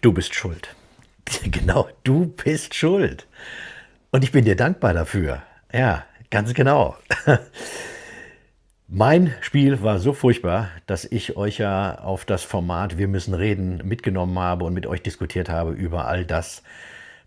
Du bist schuld. Genau, du bist schuld. Und ich bin dir dankbar dafür. Ja, ganz genau. Mein Spiel war so furchtbar, dass ich euch ja auf das Format Wir müssen reden mitgenommen habe und mit euch diskutiert habe über all das,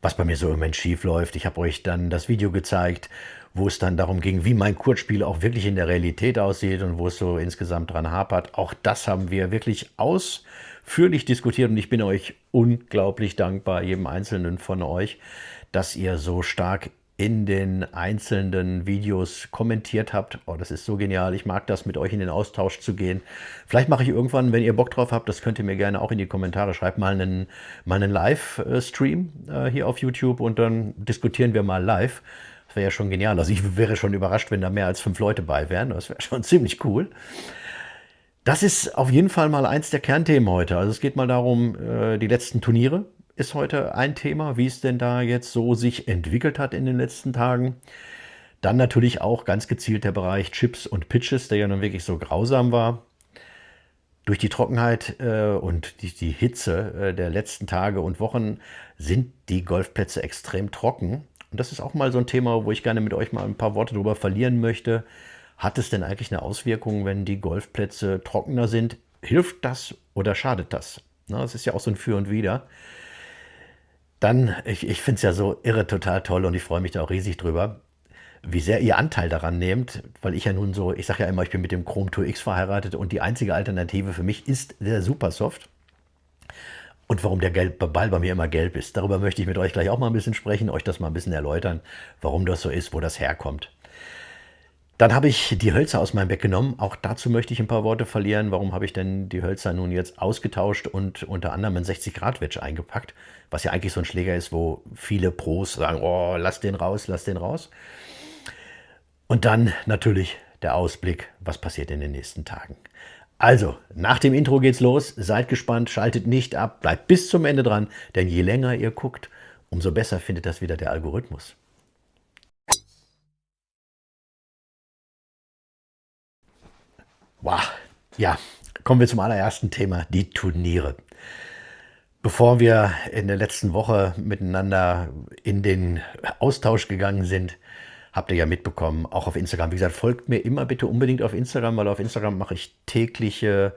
was bei mir so im Moment schief läuft. Ich habe euch dann das Video gezeigt, wo es dann darum ging, wie mein Kurzspiel auch wirklich in der Realität aussieht und wo es so insgesamt dran hapert. Auch das haben wir wirklich ausführlich diskutiert und ich bin euch unglaublich dankbar, jedem Einzelnen von euch, dass ihr so stark in den einzelnen Videos kommentiert habt. Oh, das ist so genial. Ich mag das, mit euch in den Austausch zu gehen. Vielleicht mache ich irgendwann, wenn ihr Bock drauf habt, das könnt ihr mir gerne auch in die Kommentare schreiben, mal einen Live-Stream hier auf YouTube und dann diskutieren wir mal live. Das wäre ja schon genial. Also ich wäre schon überrascht, wenn da mehr als 5 Leute bei wären. Das wäre schon ziemlich cool. Das ist auf jeden Fall mal eins der Kernthemen heute. Also es geht mal darum, die letzten Turniere ist heute ein Thema, wie es denn da jetzt so sich entwickelt hat in den letzten Tagen. Dann natürlich auch ganz gezielt der Bereich Chips und Pitches, der ja nun wirklich so grausam war. Durch die Trockenheit und die Hitze der letzten Tage und Wochen sind die Golfplätze extrem trocken. Und das ist auch mal so ein Thema, wo ich gerne mit euch mal ein paar Worte drüber verlieren möchte. Hat es denn eigentlich eine Auswirkung, wenn die Golfplätze trockener sind? Hilft das oder schadet das? Na, das ist ja auch so ein Für und Wider. Dann, ich finde es ja so irre total toll und ich freue mich da auch riesig drüber, wie sehr ihr Anteil daran nehmt, weil ich ja nun so, ich sage ja immer, ich bin mit dem Chrome Tour X verheiratet und die einzige Alternative für mich ist der Supersoft. Und warum der gelbe Ball bei mir immer gelb ist, darüber möchte ich mit euch gleich auch mal ein bisschen sprechen, euch das mal ein bisschen erläutern, warum das so ist, wo das herkommt. Dann habe ich die Hölzer aus meinem Bett genommen. Auch dazu möchte ich ein paar Worte verlieren. Warum habe ich denn die Hölzer nun jetzt ausgetauscht und unter anderem ein 60-Grad-Wedge eingepackt? Was ja eigentlich so ein Schläger ist, wo viele Pros sagen, oh, lass den raus, lass den raus. Und dann natürlich der Ausblick, was passiert in den nächsten Tagen. Also, nach dem Intro geht's los. Seid gespannt, schaltet nicht ab, bleibt bis zum Ende dran, denn je länger ihr guckt, umso besser findet das wieder der Algorithmus. Wow. Ja, kommen wir zum allerersten Thema, die Turniere. Bevor wir in der letzten Woche miteinander in den Austausch gegangen sind, habt ihr ja mitbekommen, auch auf Instagram. Wie gesagt, folgt mir immer bitte unbedingt auf Instagram, weil auf Instagram mache ich tägliche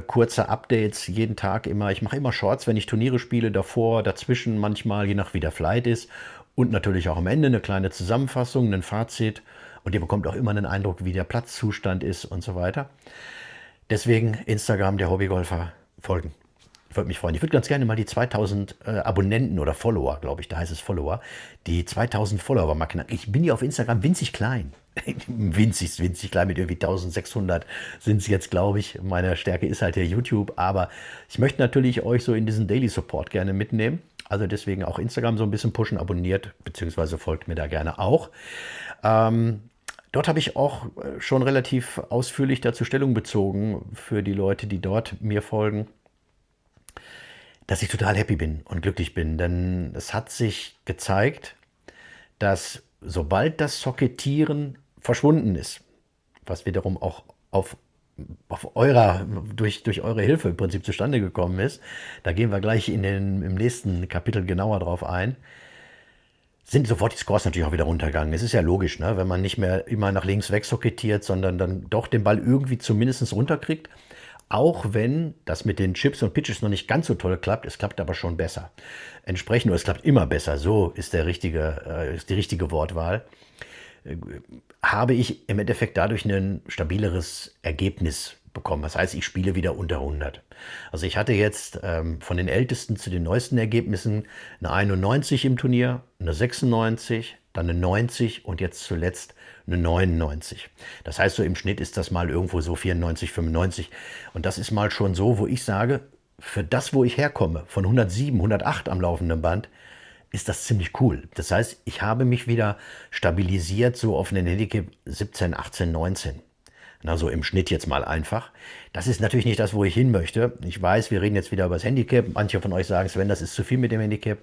kurze Updates, jeden Tag immer. Ich mache immer Shorts, wenn ich Turniere spiele, davor, dazwischen manchmal, je nach wie der Flight ist. Und natürlich auch am Ende eine kleine Zusammenfassung, ein Fazit. Und ihr bekommt auch immer einen Eindruck, wie der Platzzustand ist und so weiter. Deswegen Instagram, der Hobbygolfer, folgen. Ich würde mich freuen. Ich würde ganz gerne mal die 2000 Abonnenten oder Follower, glaube ich, da heißt es Follower, die 2000 Follower mal knacken. Ich bin hier auf Instagram winzig klein. Winzig klein, mit irgendwie 1600 sind es jetzt, glaube ich. Meine Stärke ist halt der YouTube, aber ich möchte natürlich euch so in diesen Daily Support gerne mitnehmen. Also deswegen auch Instagram so ein bisschen pushen, abonniert, beziehungsweise folgt mir da gerne auch. Dort habe ich auch schon relativ ausführlich dazu Stellung bezogen für die Leute, die dort mir folgen, dass ich total happy bin und glücklich bin. Denn es hat sich gezeigt, dass sobald das Socketieren verschwunden ist, was wiederum auch durch eure Hilfe im Prinzip zustande gekommen ist, da gehen wir gleich im nächsten Kapitel genauer drauf ein, sind sofort die Scores natürlich auch wieder runtergegangen. Es ist ja logisch, ne? Wenn man nicht mehr immer nach links weg socketiert, sondern dann doch den Ball irgendwie zumindest runterkriegt. Auch wenn das mit den Chips und Pitches noch nicht ganz so toll klappt, es klappt aber schon besser. Entsprechend, oder es klappt immer besser, so ist ist die richtige Wortwahl, habe ich im Endeffekt dadurch ein stabileres Ergebnis bekommen. Das heißt, ich spiele wieder unter 100. Also ich hatte jetzt von den ältesten zu den neuesten Ergebnissen eine 91 im Turnier, eine 96, dann eine 90 und jetzt zuletzt eine 99. Das heißt, so im Schnitt ist das mal irgendwo so 94, 95. Und das ist mal schon so, wo ich sage, für das, wo ich herkomme, von 107, 108 am laufenden Band, ist das ziemlich cool. Das heißt, ich habe mich wieder stabilisiert so auf einen Handicap 17, 18, 19. Na, so im Schnitt jetzt mal einfach. Das ist natürlich nicht das, wo ich hin möchte. Ich weiß, wir reden jetzt wieder über das Handicap. Manche von euch sagen, Sven, das ist zu viel mit dem Handicap.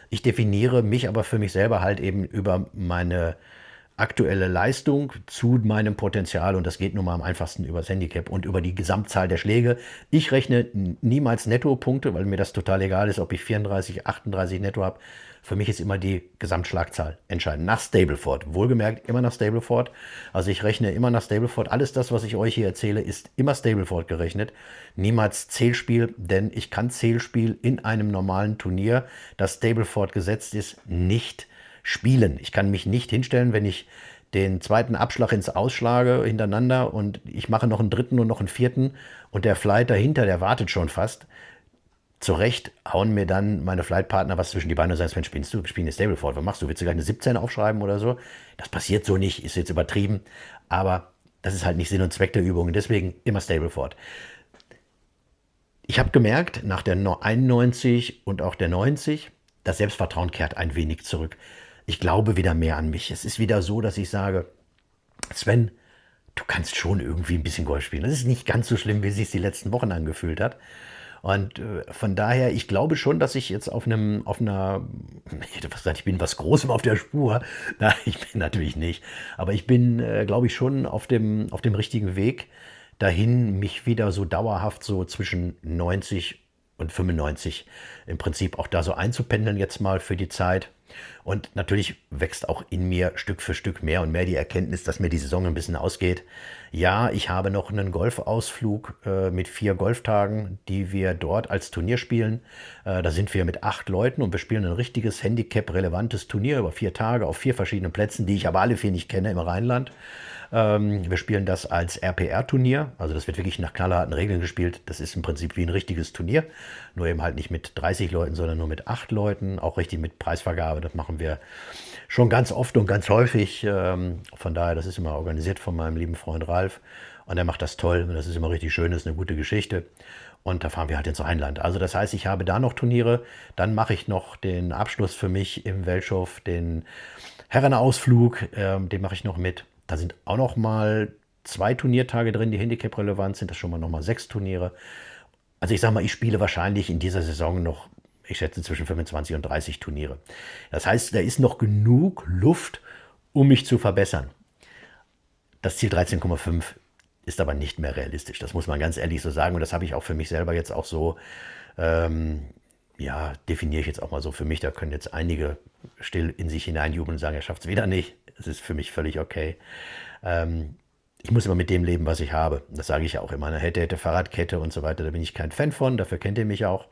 Ich definiere mich aber für mich selber halt eben über meine aktuelle Leistung zu meinem Potenzial und das geht nun mal am einfachsten über das Handicap und über die Gesamtzahl der Schläge. Ich rechne niemals Nettopunkte, weil mir das total egal ist, ob ich 34, 38 netto habe. Für mich ist immer die Gesamtschlagzahl entscheidend. Nach Stableford. Wohlgemerkt immer nach Stableford. Also ich rechne immer nach Stableford. Alles das, was ich euch hier erzähle, ist immer Stableford gerechnet. Niemals Zählspiel, denn ich kann Zählspiel in einem normalen Turnier, das Stableford gesetzt ist, nicht spielen. Ich kann mich nicht hinstellen, wenn ich den zweiten Abschlag ins Ausschlage hintereinander und ich mache noch einen dritten und noch einen vierten und der Flight dahinter, der wartet schon fast. Zu Recht hauen mir dann meine Flightpartner was zwischen die Beine und sagen, Sven, spielst du? Wir spielen eine Stableford. Was machst du? Willst du gleich eine 17 aufschreiben oder so? Das passiert so nicht, ist jetzt übertrieben. Aber das ist halt nicht Sinn und Zweck der Übung. Deswegen immer Stableford. Ich habe gemerkt, nach der 91 und auch der 90, das Selbstvertrauen kehrt ein wenig zurück. Ich glaube wieder mehr an mich. Es ist wieder so, dass ich sage, Sven, du kannst schon irgendwie ein bisschen Golf spielen. Das ist nicht ganz so schlimm, wie es sich die letzten Wochen angefühlt hat. Und von daher, ich glaube schon, dass ich jetzt ich hätte fast gesagt, ich bin was Großem auf der Spur. Nein, ich bin natürlich nicht. Aber ich bin, glaube ich, schon auf dem richtigen Weg dahin, mich wieder so dauerhaft so zwischen 90 und 95 im Prinzip auch da so einzupendeln jetzt mal für die Zeit. Und natürlich wächst auch in mir Stück für Stück mehr und mehr die Erkenntnis, dass mir die Saison ein bisschen ausgeht. Ja, ich habe noch einen Golfausflug mit 4 Golftagen, die wir dort als Turnier spielen. Da sind wir mit 8 Leuten und wir spielen ein richtiges Handicap-relevantes Turnier über 4 Tage auf 4 verschiedenen Plätzen, die ich aber alle 4 nicht kenne im Rheinland. Wir spielen das als RPR-Turnier, also das wird wirklich nach knallharten Regeln gespielt. Das ist im Prinzip wie ein richtiges Turnier, nur eben halt nicht mit 30 Leuten, sondern nur mit 8 Leuten, auch richtig mit Preisvergabe. Das machen wir schon ganz oft und ganz häufig. Von daher, das ist immer organisiert von meinem lieben Freund Ralf und er macht das toll und das ist immer richtig schön, das ist eine gute Geschichte. Und da fahren wir halt ins Rheinland. Also das heißt, ich habe da noch Turniere, dann mache ich noch den Abschluss für mich im Welschhof, den Herrenausflug, den mache ich noch mit. Da sind auch noch mal 2 Turniertage drin, die Handicap-relevant sind. Das schon mal noch mal 6 Turniere. Also ich sage mal, ich spiele wahrscheinlich in dieser Saison noch, ich schätze, zwischen 25 und 30 Turniere. Das heißt, da ist noch genug Luft, um mich zu verbessern. Das Ziel 13,5 ist aber nicht mehr realistisch. Das muss man ganz ehrlich so sagen. Und das habe ich auch für mich selber jetzt auch so, ja, definiere ich jetzt auch mal so für mich. Da können jetzt einige still in sich hineinjubeln und sagen, er schafft es wieder nicht. Das ist für mich völlig okay. Ich muss immer mit dem leben, was ich habe. Das sage ich ja auch immer. Eine hätte, Fahrradkette und so weiter. Da bin ich kein Fan von. Dafür kennt ihr mich auch.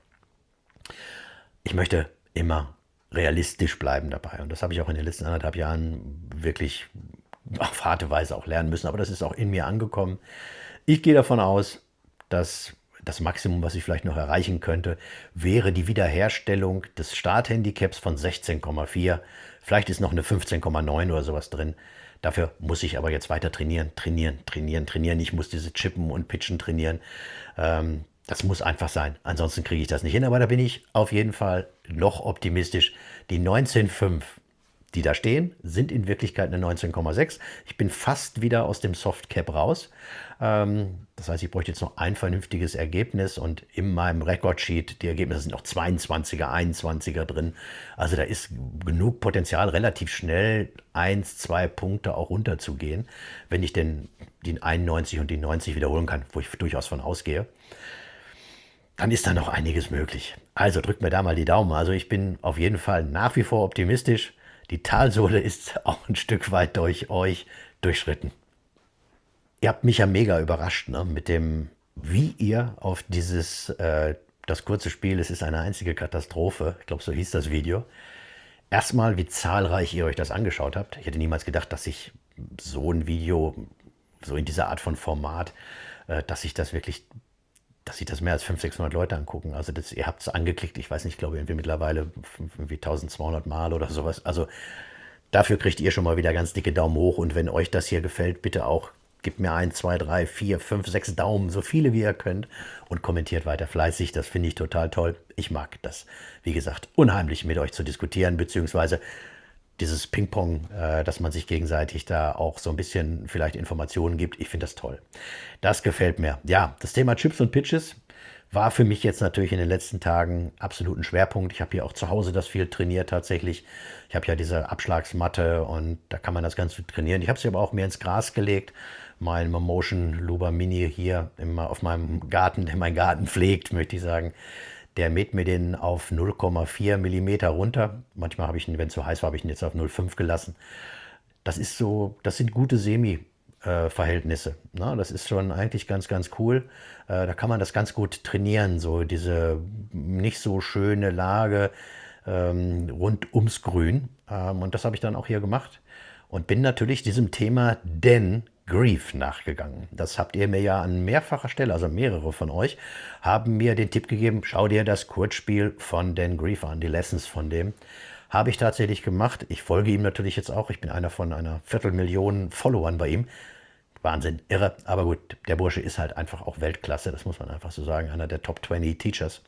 Ich möchte immer realistisch bleiben dabei. Und das habe ich auch in den letzten 1,5 Jahren wirklich auf harte Weise auch lernen müssen. Aber das ist auch in mir angekommen. Ich gehe davon aus, dass das Maximum, was ich vielleicht noch erreichen könnte, wäre die Wiederherstellung des Starthandicaps von 16,4. Vielleicht ist noch eine 15,9 oder sowas drin. Dafür muss ich aber jetzt weiter trainieren. Ich muss diese Chippen und Pitchen trainieren. Das muss einfach sein. Ansonsten kriege ich das nicht hin. Aber da bin ich auf jeden Fall noch optimistisch. Die 19,5, die da stehen, sind in Wirklichkeit eine 19,6. Ich bin fast wieder aus dem Softcap raus. Das heißt, ich bräuchte jetzt noch ein vernünftiges Ergebnis und in meinem Recordsheet, die Ergebnisse sind noch 22er, 21er drin. Also da ist genug Potenzial, relativ schnell 1, 2 Punkte auch runterzugehen, wenn ich denn den 91 und die 90 wiederholen kann, wo ich durchaus von ausgehe. Dann ist da noch einiges möglich. Also drückt mir da mal die Daumen. Also ich bin auf jeden Fall nach wie vor optimistisch. Die Talsohle ist auch ein Stück weit durch euch durchschritten. Ihr habt mich ja mega überrascht, ne, mit dem, wie ihr auf das kurze Spiel, es ist eine einzige Katastrophe, ich glaube, so hieß das Video. Erstmal, wie zahlreich ihr euch das angeschaut habt. Ich hätte niemals gedacht, dass ich so ein Video, so in dieser Art von Format, dass sich das mehr als 500, 600 Leute angucken. Also ihr habt es angeklickt, ich weiß nicht, ich glaube irgendwie mittlerweile irgendwie 1200 Mal oder sowas. Also dafür kriegt ihr schon mal wieder ganz dicke Daumen hoch. Und wenn euch das hier gefällt, bitte auch gebt mir 1, 2, 3, 4, 5, 6 Daumen, so viele wie ihr könnt und kommentiert weiter fleißig. Das finde ich total toll. Ich mag das, wie gesagt, unheimlich mit euch zu diskutieren, beziehungsweise dieses Ping-Pong, dass man sich gegenseitig da auch so ein bisschen vielleicht Informationen gibt. Ich finde das toll. Das gefällt mir. Ja, das Thema Chips und Pitches War für mich jetzt natürlich in den letzten Tagen absolut ein Schwerpunkt. Ich habe hier auch zu Hause das viel trainiert tatsächlich. Ich habe ja diese Abschlagsmatte und da kann man das ganz gut trainieren. Ich habe sie aber auch mehr ins Gras gelegt. Mein Motion Luber Mini hier auf meinem Garten, der meinen Garten pflegt, möchte ich sagen, der mäht mir den auf 0,4 Millimeter runter. Manchmal habe ich ihn, wenn es so heiß war, habe ich ihn jetzt auf 0,5 gelassen. Das ist so, das sind gute Semi-Verhältnisse. Ne? Das ist schon eigentlich ganz, ganz cool. Da kann man das ganz gut trainieren, so diese nicht so schöne Lage rund ums Grün. Und das habe ich dann auch hier gemacht und bin natürlich diesem Thema Dan Grief nachgegangen. Das habt ihr mir ja an mehrfacher Stelle, also mehrere von euch, haben mir den Tipp gegeben, schau dir das Kurzspiel von Dan Grief an, die Lessons von dem. Habe ich tatsächlich gemacht. Ich folge ihm natürlich jetzt auch. Ich bin einer von einer Viertelmillion Followern bei ihm. Wahnsinn, irre. Aber gut, der Bursche ist halt einfach auch Weltklasse. Das muss man einfach so sagen. Einer der Top 20 Teachers.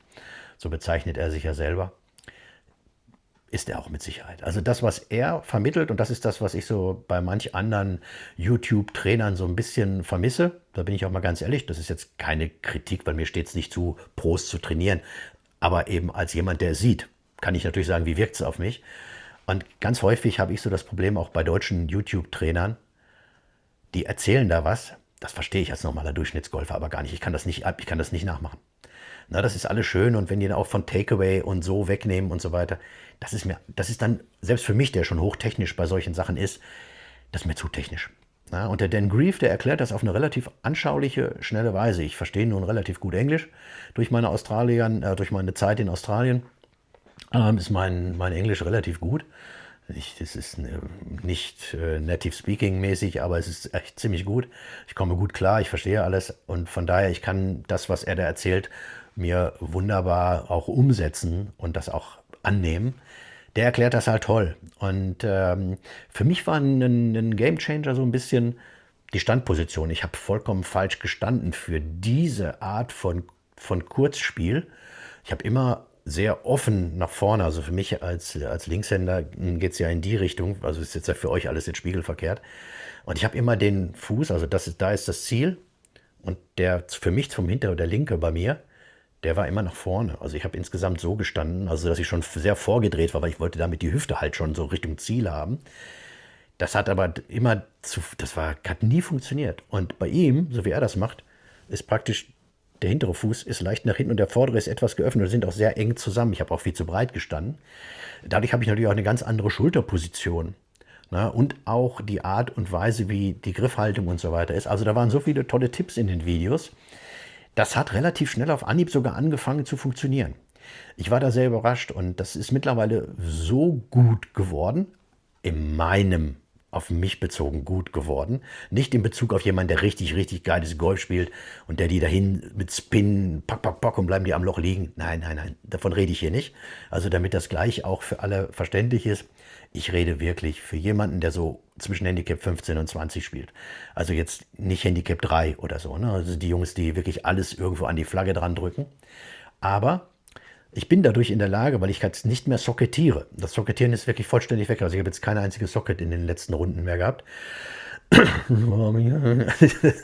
So bezeichnet er sich ja selber. Ist er auch mit Sicherheit. Also das, was er vermittelt, und das ist das, was ich so bei manch anderen YouTube-Trainern so ein bisschen vermisse. Da bin ich auch mal ganz ehrlich, das ist jetzt keine Kritik, weil mir steht es nicht zu, Pros zu trainieren. Aber eben als jemand, der es sieht, kann ich natürlich sagen, wie wirkt es auf mich. Und ganz häufig habe ich so das Problem auch bei deutschen YouTube-Trainern, die erzählen da was, das verstehe ich als normaler Durchschnittsgolfer aber gar nicht. Ich kann das nicht nachmachen. Na, das ist alles schön und wenn die dann auch von Takeaway und so wegnehmen und so weiter, das ist dann, selbst für mich, der schon hochtechnisch bei solchen Sachen ist, das ist mir zu technisch. Na, und der Dan Grief, der erklärt das auf eine relativ anschauliche, schnelle Weise. Ich verstehe nun relativ gut Englisch durch durch meine Zeit in Australien. Ist mein Englisch relativ gut. Das ist nicht Native Speaking mäßig, aber es ist echt ziemlich gut. Ich komme gut klar, ich verstehe alles und von daher, ich kann das, was er da erzählt, mir wunderbar auch umsetzen und das auch annehmen. Der erklärt das halt toll. Und für mich war ein Gamechanger so ein bisschen die Standposition. Ich habe vollkommen falsch gestanden für diese Art von Kurzspiel. Ich habe immer sehr offen nach vorne. Also für mich als Linkshänder geht es ja in die Richtung. Also ist jetzt ja für euch alles jetzt spiegelverkehrt. Und ich habe immer den Fuß, also da ist das Ziel. Und der für mich vom Hinter der Linke bei mir, der war immer nach vorne. Also ich habe insgesamt so gestanden, also dass ich schon sehr vorgedreht war, weil ich wollte damit die Hüfte halt schon so Richtung Ziel haben. Das hat aber hat nie funktioniert. Und bei ihm, so wie er das macht, ist praktisch der hintere Fuß ist leicht nach hinten und der vordere ist etwas geöffnet und sind auch sehr eng zusammen. Ich habe auch viel zu breit gestanden. Dadurch habe ich natürlich auch eine ganz andere Schulterposition. Na, und auch die Art und Weise, wie die Griffhaltung und so weiter ist. Also da waren so viele tolle Tipps in den Videos. Das hat relativ schnell auf Anhieb sogar angefangen zu funktionieren. Ich war da sehr überrascht und das ist mittlerweile so gut geworden, in meinem, auf mich bezogen gut geworden. Nicht in Bezug auf jemanden, der richtig, richtig geiles Golf spielt und der die dahin mit Spin, pack, pack, pack und bleiben die am Loch liegen. Nein, nein, nein, davon rede ich hier nicht. Also damit das gleich auch für alle verständlich ist. Ich rede wirklich für jemanden, der so zwischen Handicap 15 und 20 spielt. Also jetzt nicht Handicap 3 oder so. Ne? Also die Jungs, die wirklich alles irgendwo an die Flagge dran drücken. Aber ich bin dadurch in der Lage, weil ich jetzt nicht mehr socketiere. Das Socketieren ist wirklich vollständig weg. Also ich habe jetzt keine einzige Socket in den letzten Runden mehr gehabt.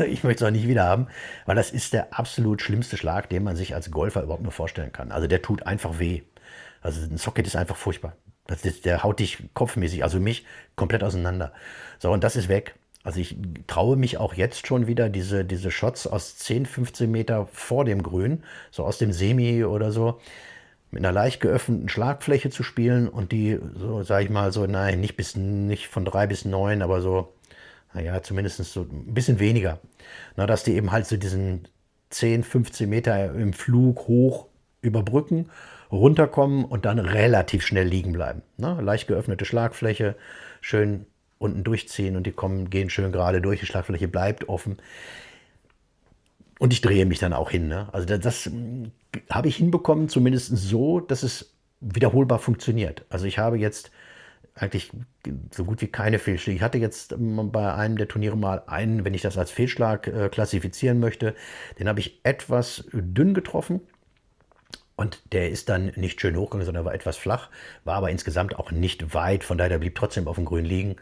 Ich möchte es auch nicht wieder haben, weil das ist der absolut schlimmste Schlag, den man sich als Golfer überhaupt nur vorstellen kann. Also der tut einfach weh. Also ein Socket ist einfach furchtbar. Der haut dich kopfmäßig, also mich, komplett auseinander. So, und das ist weg. Also ich traue mich auch jetzt schon wieder, diese Shots aus 10, 15 Meter vor dem Grün, so aus dem Semi oder so, mit einer leicht geöffneten Schlagfläche zu spielen und die, so sage ich mal, so, nein, nicht von 3 bis 9, aber so, naja, zumindest so ein bisschen weniger. Na, dass die eben halt so diesen 10, 15 Meter im Flug hoch überbrücken, runterkommen und dann relativ schnell liegen bleiben. Ne? Leicht geöffnete Schlagfläche, schön unten durchziehen und gehen schön gerade durch, die Schlagfläche bleibt offen. Und ich drehe mich dann auch hin. Ne? Also das habe ich hinbekommen, zumindest so, dass es wiederholbar funktioniert. Also ich habe jetzt eigentlich so gut wie keine Fehlschläge. Ich hatte jetzt bei einem der Turniere mal einen, wenn ich das als Fehlschlag klassifizieren möchte, den habe ich etwas dünn getroffen. Und der ist dann nicht schön hochgegangen, sondern war etwas flach, war aber insgesamt auch nicht weit. Von daher, der blieb trotzdem auf dem Grün liegen.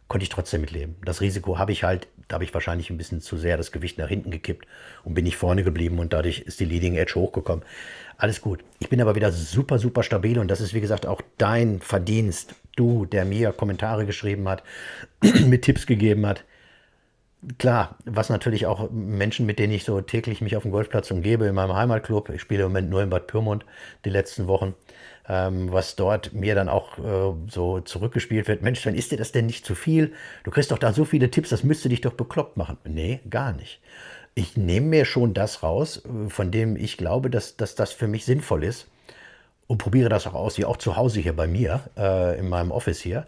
konnte ich trotzdem mitleben. Das Risiko habe ich halt, da habe ich wahrscheinlich ein bisschen zu sehr das Gewicht nach hinten gekippt und bin nicht vorne geblieben und dadurch ist die Leading Edge hochgekommen. Alles gut. Ich bin aber wieder super, super stabil und das ist, wie gesagt, auch dein Verdienst. Du, der mir Kommentare geschrieben hat, mit Tipps gegeben hat. Klar, was natürlich auch Menschen, mit denen ich so täglich mich auf dem Golfplatz umgebe, in meinem Heimatclub, ich spiele im Moment nur in Bad Pyrmont die letzten Wochen, was dort mir dann auch so zurückgespielt wird. Mensch, Sven, ist dir das denn nicht zu viel? Du kriegst doch da so viele Tipps, das müsste dich doch bekloppt machen. Nee, gar nicht. Ich nehme mir schon das raus, von dem ich glaube, dass das für mich sinnvoll ist und probiere das auch aus, wie auch zu Hause hier bei mir, in meinem Office hier.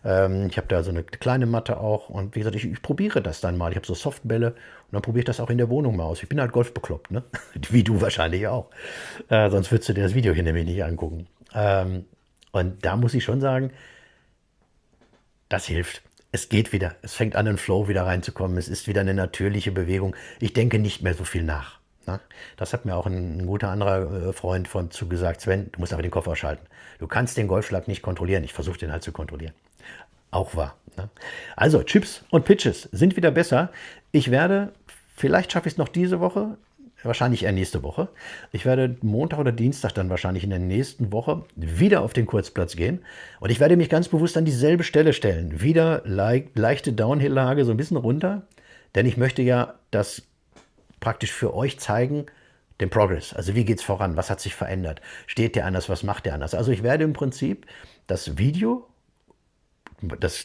Ich habe da so eine kleine Matte auch und wie gesagt, ich probiere das dann mal. Ich habe so Softbälle und dann probiere ich das auch in der Wohnung mal aus. Ich bin halt golfbekloppt, ne? Wie du wahrscheinlich auch. Sonst würdest du dir das Video hier nämlich nicht angucken. Und da muss ich schon sagen, das hilft. Es geht wieder. Es fängt an, in den Flow wieder reinzukommen. Es ist wieder eine natürliche Bewegung. Ich denke nicht mehr so viel nach. Ne? Das hat mir auch ein guter anderer Freund von zugesagt. Sven, du musst einfach den Kopf ausschalten. Du kannst den Golfschlag nicht kontrollieren. Ich versuche den halt zu kontrollieren. Auch wahr. Ne? Also, Chips und Pitches sind wieder besser. Ich werde, vielleicht schaffe ich es noch diese Woche, wahrscheinlich eher nächste Woche. Ich werde Montag oder Dienstag dann wahrscheinlich in der nächsten Woche wieder auf den Kurzplatz gehen. Und ich werde mich ganz bewusst an dieselbe Stelle stellen. Wieder leichte Downhill-Lage, so ein bisschen runter. Denn ich möchte ja das praktisch für euch zeigen, den Progress. Also wie geht es voran? Was hat sich verändert? Steht der anders? Was macht der anders? Also ich werde im Prinzip das Video,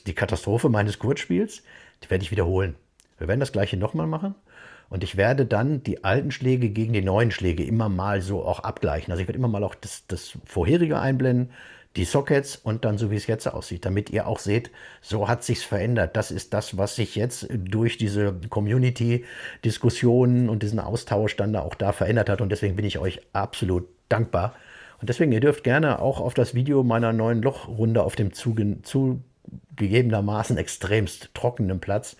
die Katastrophe meines Kurzspiels, die werde ich wiederholen. Wir werden das gleiche nochmal machen. Und ich werde dann die alten Schläge gegen die neuen Schläge immer mal so auch abgleichen. Also ich werde immer mal auch das vorherige einblenden, die Sockets und dann so wie es jetzt aussieht, damit ihr auch seht, so hat sich's verändert. Das ist das, was sich jetzt durch diese Community-Diskussionen und diesen Austausch dann da auch da verändert hat. Und deswegen bin ich euch absolut dankbar. Und deswegen, ihr dürft gerne auch auf das Video meiner neuen Lochrunde auf dem zugegebenermaßen extremst trockenen Platz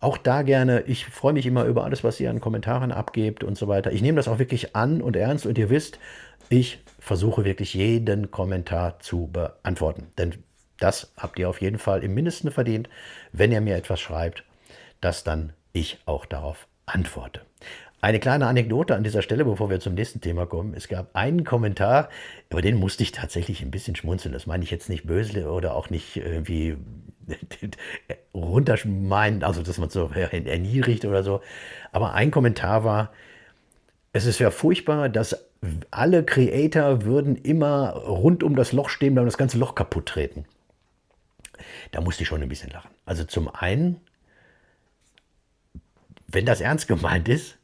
auch da gerne, ich freue mich immer über alles, was ihr an Kommentaren abgebt und so weiter. Ich nehme das auch wirklich an und ernst und ihr wisst, ich versuche wirklich jeden Kommentar zu beantworten. Denn das habt ihr auf jeden Fall im Mindesten verdient, wenn ihr mir etwas schreibt, dass dann ich auch darauf antworte. Eine kleine Anekdote an dieser Stelle, bevor wir zum nächsten Thema kommen. Es gab einen Kommentar, über den musste ich tatsächlich ein bisschen schmunzeln. Das meine ich jetzt nicht böse oder auch nicht irgendwie runtermeinen, also dass man so erniedrigt oder so. Aber ein Kommentar war, es ist ja furchtbar, dass alle Creator würden immer rund um das Loch stehen bleiben und das ganze Loch kaputt treten. Da musste ich schon ein bisschen lachen. Also zum einen, wenn das ernst gemeint ist,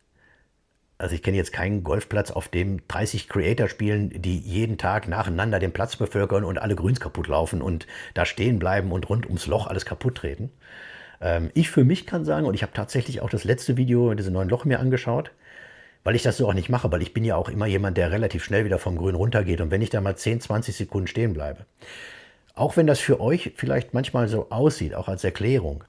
also ich kenne jetzt keinen Golfplatz, auf dem 30 Creator spielen, die jeden Tag nacheinander den Platz bevölkern und alle Grüns kaputt laufen und da stehen bleiben und rund ums Loch alles kaputt treten. Ich für mich kann sagen, und ich habe tatsächlich auch das letzte Video, diese neuen Loch mir angeschaut, weil ich das so auch nicht mache, weil ich bin ja auch immer jemand, der relativ schnell wieder vom Grün runtergeht und wenn ich da mal 10, 20 Sekunden stehen bleibe. Auch wenn das für euch vielleicht manchmal so aussieht, auch als Erklärung,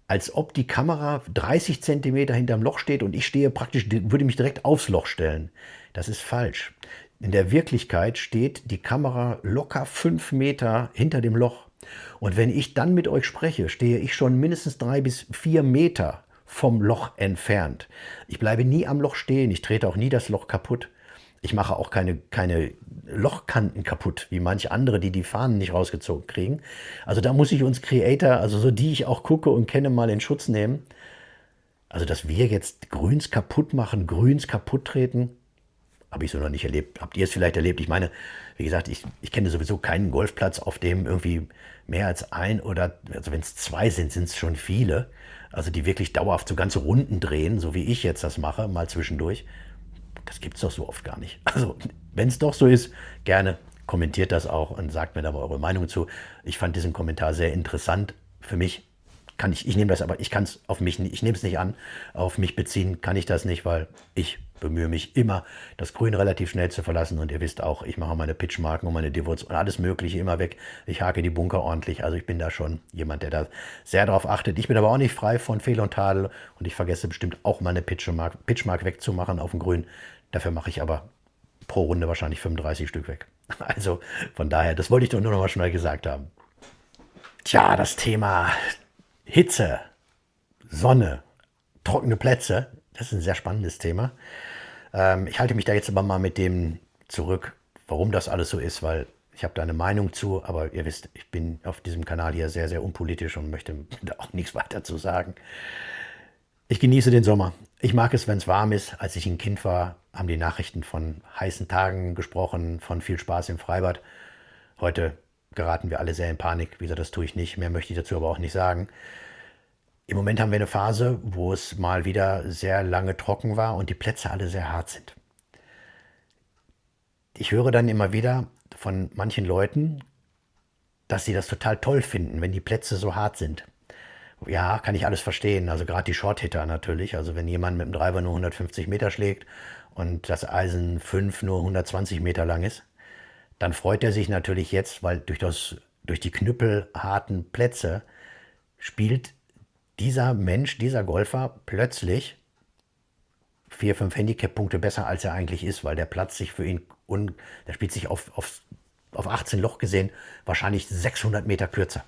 als ob die Kamera 30 Zentimeter hinterm Loch steht und ich stehe praktisch, würde mich direkt aufs Loch stellen. Das ist falsch. In der Wirklichkeit steht die Kamera locker 5 Meter hinter dem Loch. Und wenn ich dann mit euch spreche, stehe ich schon mindestens 3 bis 4 Meter vom Loch entfernt. Ich bleibe nie am Loch stehen, ich trete auch nie das Loch kaputt. Ich mache auch keine Lochkanten kaputt, wie manche andere, die die Fahnen nicht rausgezogen kriegen. Also da muss ich uns Creator, also so die ich auch gucke und kenne, mal in Schutz nehmen. Also dass wir jetzt Grüns kaputt machen, Grüns kaputt treten, habe ich so noch nicht erlebt. Habt ihr es vielleicht erlebt? Ich meine, wie gesagt, ich kenne sowieso keinen Golfplatz, auf dem irgendwie mehr als ein oder, also wenn es 2 sind, sind es schon viele. Also die wirklich dauerhaft so ganze Runden drehen, so wie ich jetzt das mache, mal zwischendurch. Das gibt es doch so oft gar nicht. Also, wenn es doch so ist, gerne kommentiert das auch und sagt mir da mal eure Meinung zu. Ich fand diesen Kommentar sehr interessant. Für mich ich nehme das aber, ich kann es auf mich nicht, ich nehme es nicht an. Auf mich beziehen kann ich das nicht, weil ich bemühe mich immer, das Grün relativ schnell zu verlassen. Und ihr wisst auch, ich mache meine Pitchmarken und meine Divots und alles Mögliche immer weg. Ich hake die Bunker ordentlich. Also ich bin da schon jemand, der da sehr darauf achtet. Ich bin aber auch nicht frei von Fehl und Tadel und ich vergesse bestimmt auch meine Pitchmark wegzumachen auf dem Grün. Dafür mache ich aber pro Runde wahrscheinlich 35 Stück weg. Also von daher, das wollte ich doch nur noch mal schnell gesagt haben. Tja, das Thema Hitze, Sonne, trockene Plätze, das ist ein sehr spannendes Thema. Ich halte mich da jetzt aber mal mit dem zurück, warum das alles so ist, weil ich habe da eine Meinung zu, aber ihr wisst, ich bin auf diesem Kanal hier sehr, sehr unpolitisch und möchte da auch nichts weiter zu sagen. Ich genieße den Sommer. Ich mag es, wenn es warm ist. Als ich ein Kind war, haben die Nachrichten von heißen Tagen gesprochen, von viel Spaß im Freibad. Heute geraten wir alle sehr in Panik. Wie gesagt, das tue ich nicht. Mehr möchte ich dazu aber auch nicht sagen. Im Moment haben wir eine Phase, wo es mal wieder sehr lange trocken war und die Plätze alle sehr hart sind. Ich höre dann immer wieder von manchen Leuten, dass sie das total toll finden, wenn die Plätze so hart sind. Ja, kann ich alles verstehen. Also gerade die Short-Hitter natürlich. Also wenn jemand mit dem Driver nur 150 Meter schlägt und das Eisen 5 nur 120 Meter lang ist, dann freut er sich natürlich jetzt, weil durch die knüppelharten Plätze spielt dieser Mensch, dieser Golfer plötzlich 4, 5 Handicap-Punkte besser, als er eigentlich ist, weil der Platz sich für ihn, der spielt sich auf 18 Loch gesehen, wahrscheinlich 600 Meter kürzer.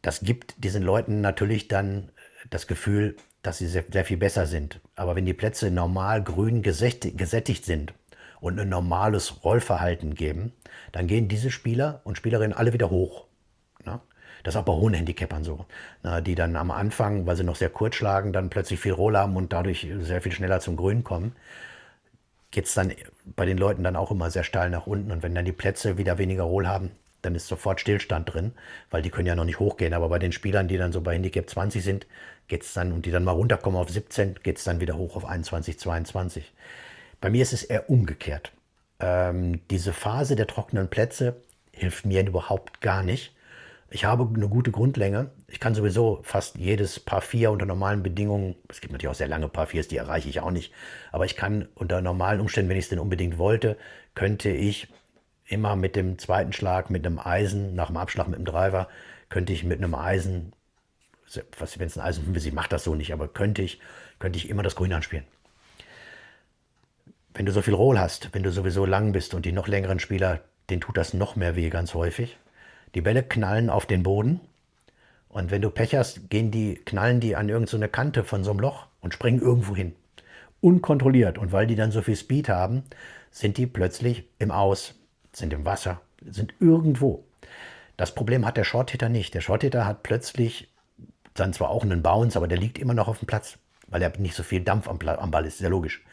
Das gibt diesen Leuten natürlich dann das Gefühl, dass sie sehr, sehr viel besser sind. Aber wenn die Plätze normal grün gesättigt sind und ein normales Rollverhalten geben, dann gehen diese Spieler und Spielerinnen alle wieder hoch. Ne? Das ist auch bei hohen Handicapern so, na, die dann am Anfang, weil sie noch sehr kurz schlagen, dann plötzlich viel Roll haben und dadurch sehr viel schneller zum Grün kommen. Geht es dann bei den Leuten dann auch immer sehr steil nach unten. Und wenn dann die Plätze wieder weniger Roll haben, dann ist sofort Stillstand drin, weil die können ja noch nicht hochgehen. Aber bei den Spielern, die dann so bei Handicap 20 sind, geht es dann, und die dann mal runterkommen auf 17, geht es dann wieder hoch auf 21, 22. Bei mir ist es eher umgekehrt. Diese Phase der trockenen Plätze hilft mir überhaupt gar nicht. Ich habe eine gute Grundlänge. Ich kann sowieso fast jedes Paar 4 unter normalen Bedingungen, es gibt natürlich auch sehr lange Paar 4s, die erreiche ich auch nicht, aber ich kann unter normalen Umständen, wenn ich es denn unbedingt wollte, könnte ich immer mit dem zweiten Schlag, mit einem Eisen, nach dem Abschlag mit dem Driver, könnte ich mit einem Eisen, wenn es ein Eisen 5 ist, ich mache das so nicht, aber könnte ich immer das Grün anspielen. Wenn du so viel Roll hast, wenn du sowieso lang bist und die noch längeren Spieler, denen tut das noch mehr weh ganz häufig. Die Bälle knallen auf den Boden und wenn du Pech hast, knallen die an irgendeine so Kante von so einem Loch und springen irgendwo hin. Unkontrolliert. Und weil die dann so viel Speed haben, sind die plötzlich im Aus, sind im Wasser, sind irgendwo. Das Problem hat der Short-Hitter nicht. Der Short-Hitter hat plötzlich dann zwar auch einen Bounce, aber der liegt immer noch auf dem Platz, weil er nicht so viel Dampf am Ball ist. Sehr logisch.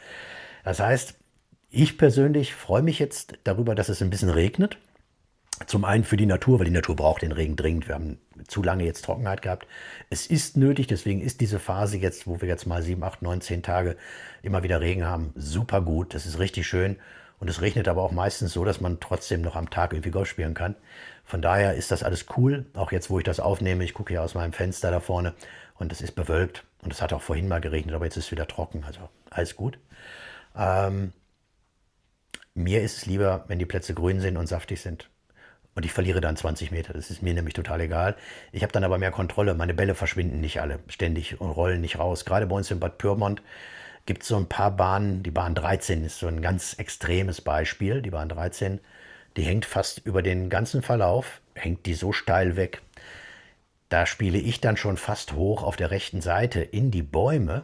Das heißt, ich persönlich freue mich jetzt darüber, dass es ein bisschen regnet. Zum einen für die Natur, weil die Natur braucht den Regen dringend. Wir haben zu lange jetzt Trockenheit gehabt. Es ist nötig, deswegen ist diese Phase jetzt, wo wir jetzt mal 7, 8, 9, 10 Tage immer wieder Regen haben, super gut. Das ist richtig schön. Und es regnet aber auch meistens so, dass man trotzdem noch am Tag irgendwie Golf spielen kann. Von daher ist das alles cool. Auch jetzt, wo ich das aufnehme, ich gucke hier aus meinem Fenster da vorne und es ist bewölkt. Und es hat auch vorhin mal geregnet, aber jetzt ist es wieder trocken. Also alles gut. Mir ist es lieber, wenn die Plätze grün sind und saftig sind. Und ich verliere dann 20 Meter. Das ist mir nämlich total egal. Ich habe dann aber mehr Kontrolle. Meine Bälle verschwinden nicht alle ständig und rollen nicht raus. Gerade bei uns in Bad Pyrmont gibt es so ein paar Bahnen. Die Bahn 13 ist so ein ganz extremes Beispiel. Die Bahn 13, die hängt fast über den ganzen Verlauf, hängt die so steil weg. Da spiele ich dann schon fast hoch auf der rechten Seite in die Bäume.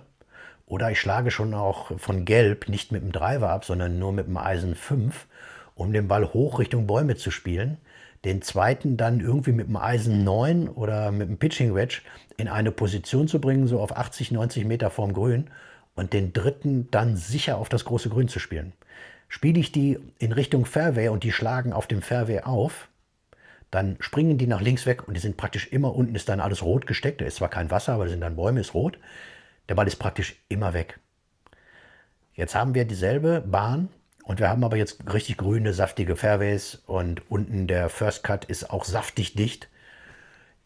Oder ich schlage schon auch von Gelb nicht mit dem Driver ab, sondern nur mit dem Eisen 5, um den Ball hoch Richtung Bäume zu spielen. Den zweiten dann irgendwie mit dem Eisen 9 oder mit dem Pitching Wedge in eine Position zu bringen, so auf 80, 90 Meter vorm Grün. Und den dritten dann sicher auf das große Grün zu spielen. Spiele ich die in Richtung Fairway und die schlagen auf dem Fairway auf, dann springen die nach links weg und die sind praktisch immer, unten ist dann alles rot gesteckt. Da ist zwar kein Wasser, aber da sind dann Bäume, ist rot. Der Ball ist praktisch immer weg. Jetzt haben wir dieselbe Bahn und wir haben aber jetzt richtig grüne, saftige Fairways und unten der First Cut ist auch saftig dicht.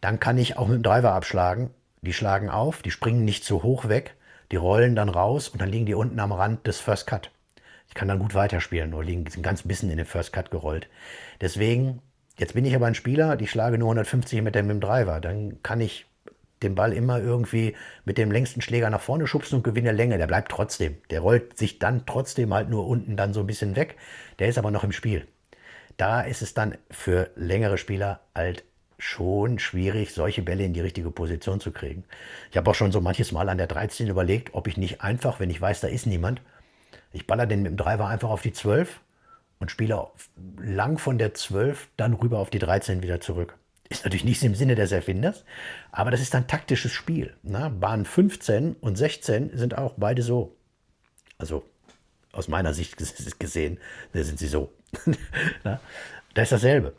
Dann kann ich auch mit dem Driver abschlagen. Die schlagen auf, die springen nicht so hoch weg, die rollen dann raus und dann liegen die unten am Rand des First Cut. Ich kann dann gut weiterspielen, nur sind ganz bisschen in den First Cut gerollt. Deswegen, jetzt bin ich aber ein Spieler, ich schlage nur 150 Meter mit dem Driver. Dann kann ich den Ball immer irgendwie mit dem längsten Schläger nach vorne schubsen und gewinne Länge. Der bleibt trotzdem. Der rollt sich dann trotzdem halt nur unten dann so ein bisschen weg. Der ist aber noch im Spiel. Da ist es dann für längere Spieler halt schon schwierig, solche Bälle in die richtige Position zu kriegen. Ich habe auch schon so manches Mal an der 13 überlegt, ob ich nicht einfach, wenn ich weiß, da ist niemand, ich baller den mit dem Driver einfach auf die 12 und spiele lang von der 12 dann rüber auf die 13 wieder zurück. Ist natürlich nicht im Sinne des Erfinders, aber das ist ein taktisches Spiel. Ne? Bahn 15 und 16 sind auch beide so. Also aus meiner Sicht gesehen, sind sie so. Na? Da ist dasselbe.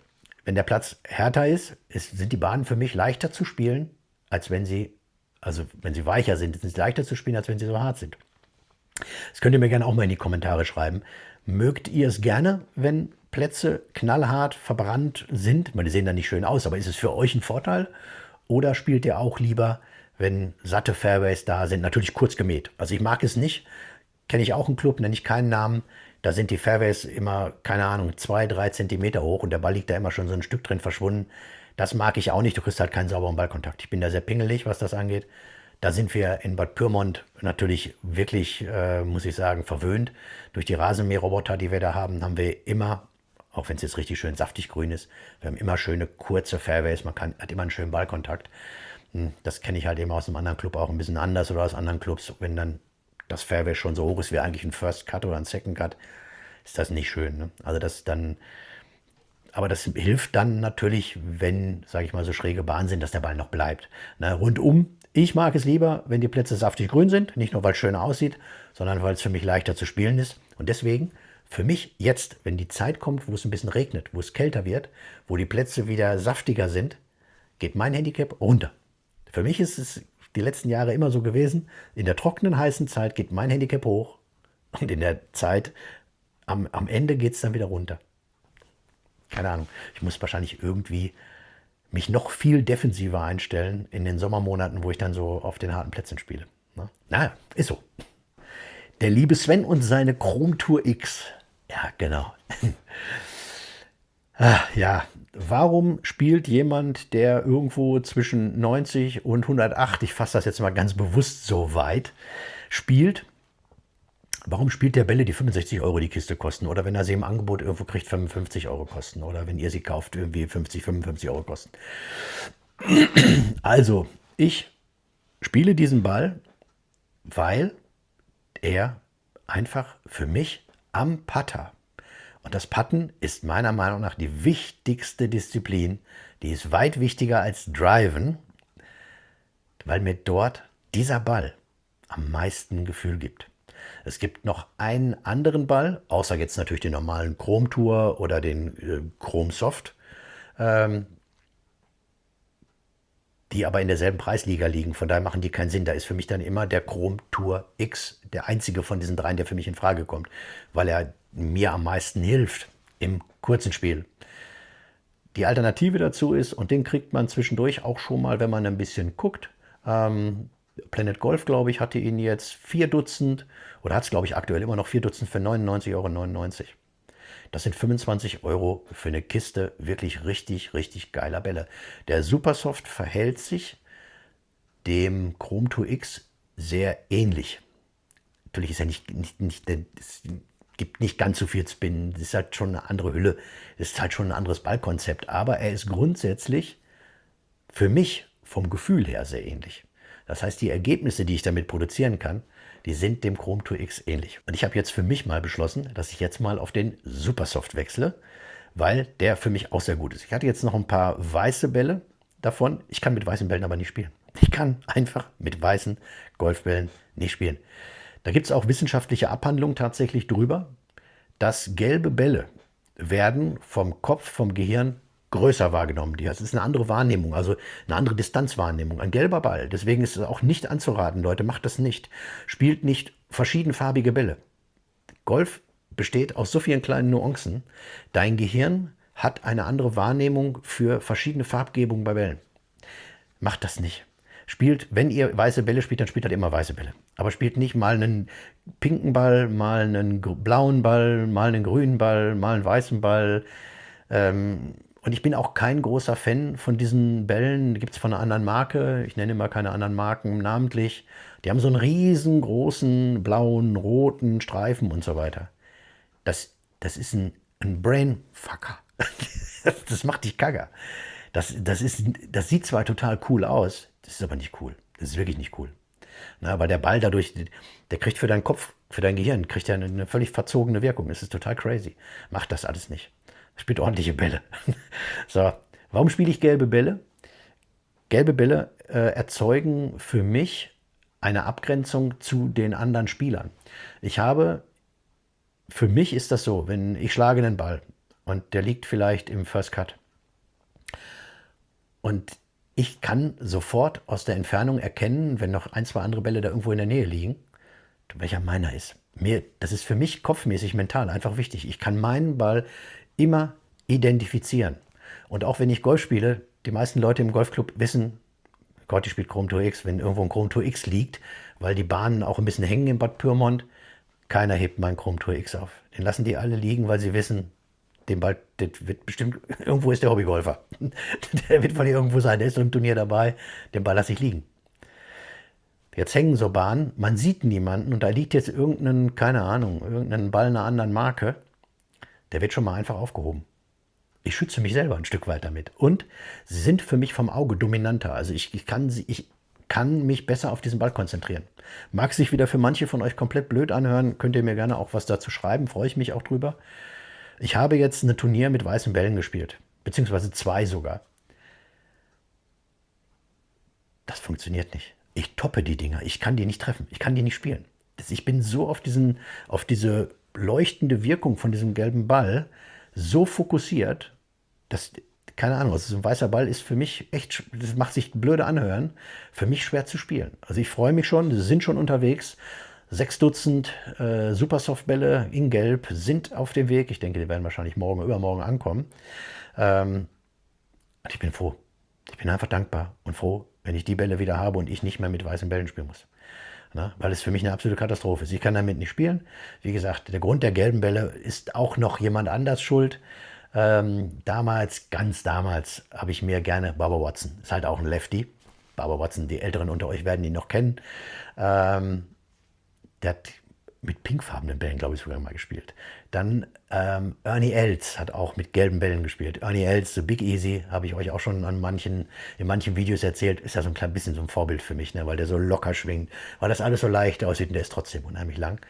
Wenn der Platz härter sind die Bahnen für mich leichter zu spielen, als wenn sie, also wenn sie weicher sind, sind sie leichter zu spielen, als wenn sie so hart sind. Das könnt ihr mir gerne auch mal in die Kommentare schreiben. Mögt ihr es gerne, wenn Plätze knallhart verbrannt sind? Ich meine, die sehen dann nicht schön aus, aber ist es für euch ein Vorteil? Oder spielt ihr auch lieber, wenn satte Fairways da sind, natürlich kurz gemäht? Also ich mag es nicht. Kenne ich auch einen Club, nenne ich keinen Namen. Da sind die Fairways immer, keine Ahnung, 2, 3 Zentimeter hoch und der Ball liegt da immer schon so ein Stück drin verschwunden. Das mag ich auch nicht. Du kriegst halt keinen sauberen Ballkontakt. Ich bin da sehr pingelig, was das angeht. Da sind wir in Bad Pyrmont natürlich wirklich, muss ich sagen, verwöhnt. Durch die Rasenmäherroboter, die wir da haben, haben wir immer, auch wenn es jetzt richtig schön saftig grün ist, wir haben immer schöne kurze Fairways. Hat immer einen schönen Ballkontakt. Das kenne ich halt eben aus einem anderen Club auch ein bisschen anders oder aus anderen Clubs. Wenn dann das Fairway schon so hoch ist wie eigentlich ein First Cut oder ein Second Cut, ist das nicht schön. Ne? Also das dann, aber das hilft dann natürlich, wenn, sage ich mal, so schräge Bahnen sind, dass der Ball noch bleibt. Ne? Rundum, ich mag es lieber, wenn die Plätze saftig grün sind, nicht nur weil es schöner aussieht, sondern weil es für mich leichter zu spielen ist. Und deswegen, für mich jetzt, wenn die Zeit kommt, wo es ein bisschen regnet, wo es kälter wird, wo die Plätze wieder saftiger sind, geht mein Handicap runter. Für mich ist es die letzten Jahre immer so gewesen, in der trockenen, heißen Zeit geht mein Handicap hoch und in der Zeit, am Ende geht es dann wieder runter. Keine Ahnung, ich muss wahrscheinlich irgendwie mich noch viel defensiver einstellen in den Sommermonaten, wo ich dann so auf den harten Plätzen spiele. Ne? Naja, ist so. Der liebe Sven und seine Chrome Tour X. Ja, genau. Ja, warum spielt jemand, der irgendwo zwischen 90 und 108, ich fasse das jetzt mal ganz bewusst so weit, spielt, warum spielt der Bälle, die 65 Euro die Kiste kosten? Oder wenn er sie im Angebot irgendwo kriegt, 55 Euro kosten? Oder wenn ihr sie kauft, irgendwie 50, 55 Euro kosten? Also, ich spiele diesen Ball, weil er einfach für mich am Putter, und das Putten ist meiner Meinung nach die wichtigste Disziplin, die ist weit wichtiger als Driven, weil mir dort dieser Ball am meisten Gefühl gibt. Es gibt noch einen anderen Ball, außer jetzt natürlich den normalen Chrome Tour oder den Chrome Soft, die aber in derselben Preisliga liegen. Von daher machen die keinen Sinn. Da ist für mich dann immer der Chrome Tour X der einzige von diesen dreien, der für mich in Frage kommt, weil er mir am meisten hilft im kurzen Spiel. Die Alternative dazu ist, und den kriegt man zwischendurch auch schon mal, wenn man ein bisschen guckt, Planet Golf, glaube ich, hatte ihn jetzt 4 Dutzend oder hat es, glaube ich, aktuell immer noch 4 Dutzend für 99,99 Euro. Das sind 25 Euro für eine Kiste wirklich richtig, richtig geiler Bälle. Der Supersoft verhält sich dem Chrome Tour X sehr ähnlich. Natürlich ist er es gibt nicht ganz so viel Spin, das ist halt schon eine andere Hülle, das ist halt schon ein anderes Ballkonzept, aber er ist grundsätzlich für mich vom Gefühl her sehr ähnlich. Das heißt, die Ergebnisse, die ich damit produzieren kann, die sind dem Chrome Tour X ähnlich. Und ich habe jetzt für mich mal beschlossen, dass ich jetzt mal auf den Supersoft wechsle, weil der für mich auch sehr gut ist. Ich hatte jetzt noch ein paar weiße Bälle davon. Ich kann mit weißen Bällen aber nicht spielen. Ich kann einfach mit weißen Golfbällen nicht spielen. Da gibt es auch wissenschaftliche Abhandlungen tatsächlich drüber, dass gelbe Bälle werden vom Kopf, vom Gehirn größer wahrgenommen. Das ist eine andere Wahrnehmung, also eine andere Distanzwahrnehmung. Ein gelber Ball, deswegen ist es auch nicht anzuraten, Leute, macht das nicht. Spielt nicht verschiedenfarbige Bälle. Golf besteht aus so vielen kleinen Nuancen. Dein Gehirn hat eine andere Wahrnehmung für verschiedene Farbgebungen bei Bällen. Macht das nicht. Spielt, wenn ihr weiße Bälle spielt, dann spielt halt immer weiße Bälle. Aber spielt nicht mal einen pinken Ball, mal einen blauen Ball, mal einen grünen Ball, mal einen weißen Ball. Und ich bin auch kein großer Fan von diesen Bällen. Die gibt es von einer anderen Marke. Ich nenne immer keine anderen Marken namentlich. Die haben so einen riesengroßen blauen, roten Streifen und so weiter. Das ist ein Brainfucker. Das macht dich gaga. Das sieht zwar total cool aus, das ist aber nicht cool. Das ist wirklich nicht cool. Na, weil der Ball dadurch, der kriegt für deinen Kopf, für dein Gehirn, kriegt ja eine völlig verzogene Wirkung. Das ist total crazy. Macht das alles nicht. Spielt ordentliche Bälle. So, warum spiele ich gelbe Bälle? Gelbe Bälle erzeugen für mich eine Abgrenzung zu den anderen Spielern. Ich habe, für mich ist das so, wenn ich schlage einen Ball und der liegt vielleicht im First Cut und ich kann sofort aus der Entfernung erkennen, wenn noch ein, zwei andere Bälle da irgendwo in der Nähe liegen, welcher meiner ist. Das ist für mich kopfmäßig, mental einfach wichtig. Ich kann meinen Ball immer identifizieren. Und auch wenn ich Golf spiele, die meisten Leute im Golfclub wissen, Gott, ich spiele Chrome Tour X, wenn irgendwo ein Chrome Tour X liegt, weil die Bahnen auch ein bisschen hängen in Bad Pyrmont, keiner hebt meinen Chrome Tour X auf. Den lassen die alle liegen, weil sie wissen, den Ball, das wird bestimmt, irgendwo ist der Hobbygolfer. Der wird von hier irgendwo sein, der ist so im Turnier dabei, den Ball lasse ich liegen. Jetzt hängen so Bahnen, man sieht niemanden und da liegt jetzt irgendein, keine Ahnung, irgendein Ball einer anderen Marke, der wird schon mal einfach aufgehoben. Ich schütze mich selber ein Stück weit damit. Und sie sind für mich vom Auge dominanter. Also ich kann mich besser auf diesen Ball konzentrieren. Mag sich wieder für manche von euch komplett blöd anhören, könnt ihr mir gerne auch was dazu schreiben, freue ich mich auch drüber. Ich habe jetzt ein Turnier mit weißen Bällen gespielt, beziehungsweise zwei sogar. Das funktioniert nicht. Ich toppe die Dinger, ich kann die nicht treffen, ich kann die nicht spielen. Ich bin so auf diese leuchtende Wirkung von diesem gelben Ball so fokussiert, dass, keine Ahnung, also so ein weißer Ball ist für mich echt, das macht sich blöde anhören, für mich schwer zu spielen. Also ich freue mich schon, sie sind schon unterwegs. 6 Dutzend Supersoftbälle in Gelb sind auf dem Weg. Ich denke, die werden wahrscheinlich morgen, übermorgen ankommen. Und ich bin froh. Ich bin einfach dankbar und froh, wenn ich die Bälle wieder habe und ich nicht mehr mit weißen Bällen spielen muss. Na, weil es für mich eine absolute Katastrophe ist. Ich kann damit nicht spielen. Wie gesagt, der Grund der gelben Bälle ist auch noch jemand anders schuld. Ganz damals, habe ich mir gerne Bubba Watson. Ist halt auch ein Lefty. Bubba Watson, die Älteren unter euch werden ihn noch kennen. Der hat mit pinkfarbenen Bällen, glaube ich, sogar mal gespielt. Dann Ernie Els hat auch mit gelben Bällen gespielt. Ernie Els, The Big Easy, habe ich euch auch schon in manchen Videos erzählt. Ist ja so ein klein bisschen so ein Vorbild für mich, ne? Weil der so locker schwingt, weil das alles so leicht aussieht und der ist trotzdem unheimlich lang.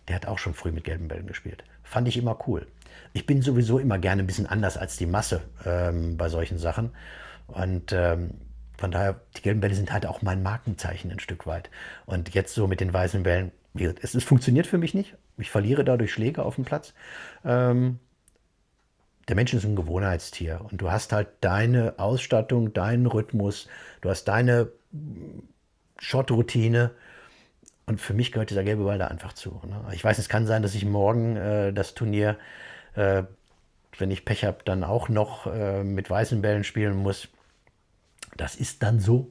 Der hat auch schon früh mit gelben Bällen gespielt. Fand ich immer cool. Ich bin sowieso immer gerne ein bisschen anders als die Masse bei solchen Sachen. Und von daher, die gelben Bälle sind halt auch mein Markenzeichen ein Stück weit. Und jetzt so mit den weißen Bällen, wie gesagt, es funktioniert für mich nicht. Ich verliere dadurch Schläge auf dem Platz. Der Mensch ist ein Gewohnheitstier und du hast halt deine Ausstattung, deinen Rhythmus, du hast deine Shot-Routine und für mich gehört dieser gelbe Ball da einfach zu. Ne? Ich weiß, es kann sein, dass ich morgen das Turnier, wenn ich Pech habe, dann auch noch mit weißen Bällen spielen muss. Das ist dann so.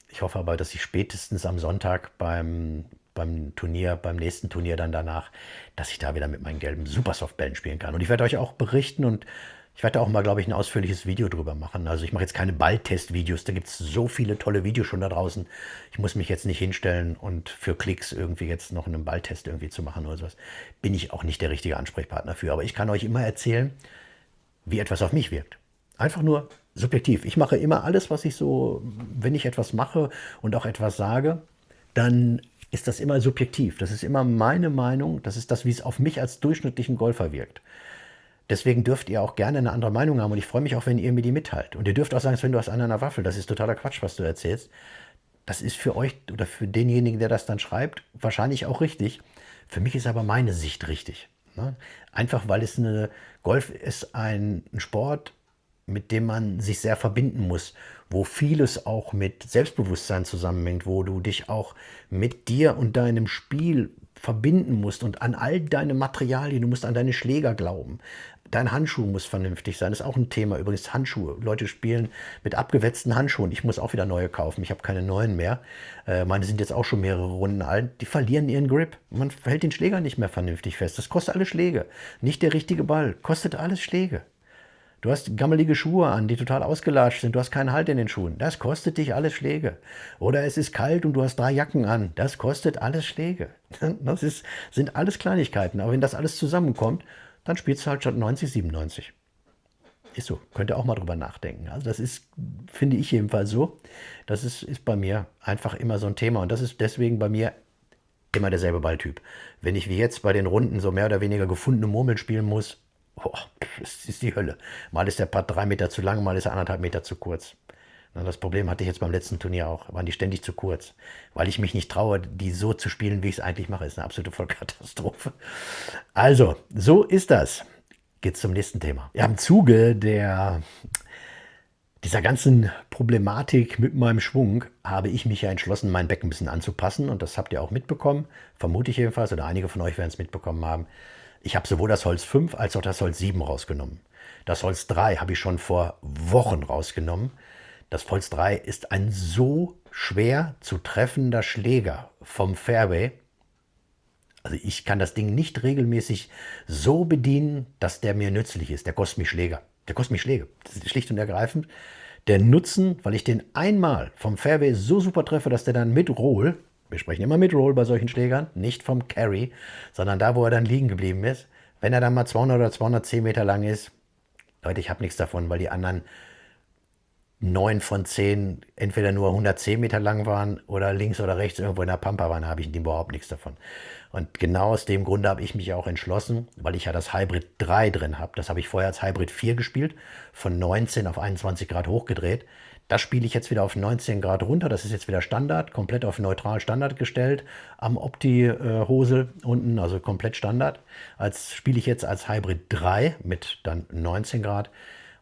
Ich hoffe aber, dass ich spätestens am Sonntag beim Turnier, beim nächsten Turnier dann danach, dass ich da wieder mit meinen gelben Supersoftbällen spielen kann. Und ich werde euch auch berichten und ich werde auch mal, glaube ich, ein ausführliches Video drüber machen. Also ich mache jetzt keine Balltest-Videos, da gibt es so viele tolle Videos schon da draußen. Ich muss mich jetzt nicht hinstellen und für Klicks irgendwie jetzt noch einen Balltest irgendwie zu machen oder sowas. Bin ich auch nicht der richtige Ansprechpartner für. Aber ich kann euch immer erzählen, wie etwas auf mich wirkt. Einfach nur subjektiv. Ich mache immer alles, was ich so, wenn ich etwas mache und auch etwas sage, dann ist das immer subjektiv. Das ist immer meine Meinung. Das ist das, wie es auf mich als durchschnittlichen Golfer wirkt. Deswegen dürft ihr auch gerne eine andere Meinung haben und ich freue mich auch, wenn ihr mir die mitteilt. Und ihr dürft auch sagen, Sven, du hast einen an der Waffel. Das ist totaler Quatsch, was du erzählst. Das ist für euch oder für denjenigen, der das dann schreibt, wahrscheinlich auch richtig. Für mich ist aber meine Sicht richtig. Ne? Einfach weil Golf ist ein Sport, mit dem man sich sehr verbinden muss, wo vieles auch mit Selbstbewusstsein zusammenhängt, wo du dich auch mit dir und deinem Spiel verbinden musst und an all deine Materialien, du musst an deine Schläger glauben. Dein Handschuh muss vernünftig sein, das ist auch ein Thema. Übrigens Handschuhe. Leute spielen mit abgewetzten Handschuhen. Ich muss auch wieder neue kaufen. Ich habe keine neuen mehr. Meine sind jetzt auch schon mehrere Runden alt. Die verlieren ihren Grip. Man hält den Schläger nicht mehr vernünftig fest. Das kostet alles Schläge. Nicht der richtige Ball. Kostet alles Schläge. Du hast gammelige Schuhe an, die total ausgelatscht sind. Du hast keinen Halt in den Schuhen. Das kostet dich alles Schläge. Oder es ist kalt und du hast 3 Jacken an. Das kostet alles Schläge. Sind alles Kleinigkeiten. Aber wenn das alles zusammenkommt, dann spielst du halt statt 90, 97. Ist so. Könnt ihr auch mal drüber nachdenken. Also das ist, finde ich jedenfalls so. Das ist bei mir einfach immer so ein Thema. Und das ist deswegen bei mir immer derselbe Balltyp. Wenn ich wie jetzt bei den Runden so mehr oder weniger gefundene Murmeln spielen muss, boah, das ist die Hölle. Mal ist der Putt 3 Meter zu lang, mal ist er 1,5 Meter zu kurz. Na, das Problem hatte ich jetzt beim letzten Turnier auch. Waren die ständig zu kurz. Weil ich mich nicht traue, die so zu spielen, wie ich es eigentlich mache. Ist eine absolute Vollkatastrophe. Also, so ist das. Geht's zum nächsten Thema. Ja, im Zuge dieser ganzen Problematik mit meinem Schwung habe ich mich ja entschlossen, mein Becken ein bisschen anzupassen. Und das habt ihr auch mitbekommen, vermute ich jedenfalls, oder einige von euch werden es mitbekommen haben. Ich habe sowohl das Holz 5 als auch das Holz 7 rausgenommen. Das Holz 3 habe ich schon vor Wochen rausgenommen. Das Holz 3 ist ein so schwer zu treffender Schläger vom Fairway. Also ich kann das Ding nicht regelmäßig so bedienen, dass der mir nützlich ist. Der kostet mich Schläger. Der kostet mich Schläge. Das ist schlicht und ergreifend der Nutzen, weil ich den einmal vom Fairway so super treffe, dass der dann mit Roll, wir sprechen immer mit Roll bei solchen Schlägern, nicht vom Carry, sondern da, wo er dann liegen geblieben ist, wenn er dann mal 200 oder 210 Meter lang ist, Leute, ich habe nichts davon, weil die anderen 9 von 10 entweder nur 110 Meter lang waren oder links oder rechts irgendwo in der Pampa waren, habe ich überhaupt nichts davon. Und genau aus dem Grunde habe ich mich auch entschlossen, weil ich ja das Hybrid 3 drin habe. Das habe ich vorher als Hybrid 4 gespielt, von 19 auf 21 Grad hochgedreht. Das spiele ich jetzt wieder auf 19 Grad runter. Das ist jetzt wieder Standard, komplett auf neutral Standard gestellt. Am Opti-Hosel unten, also komplett Standard. Spiele ich jetzt als Hybrid 3 mit dann 19 Grad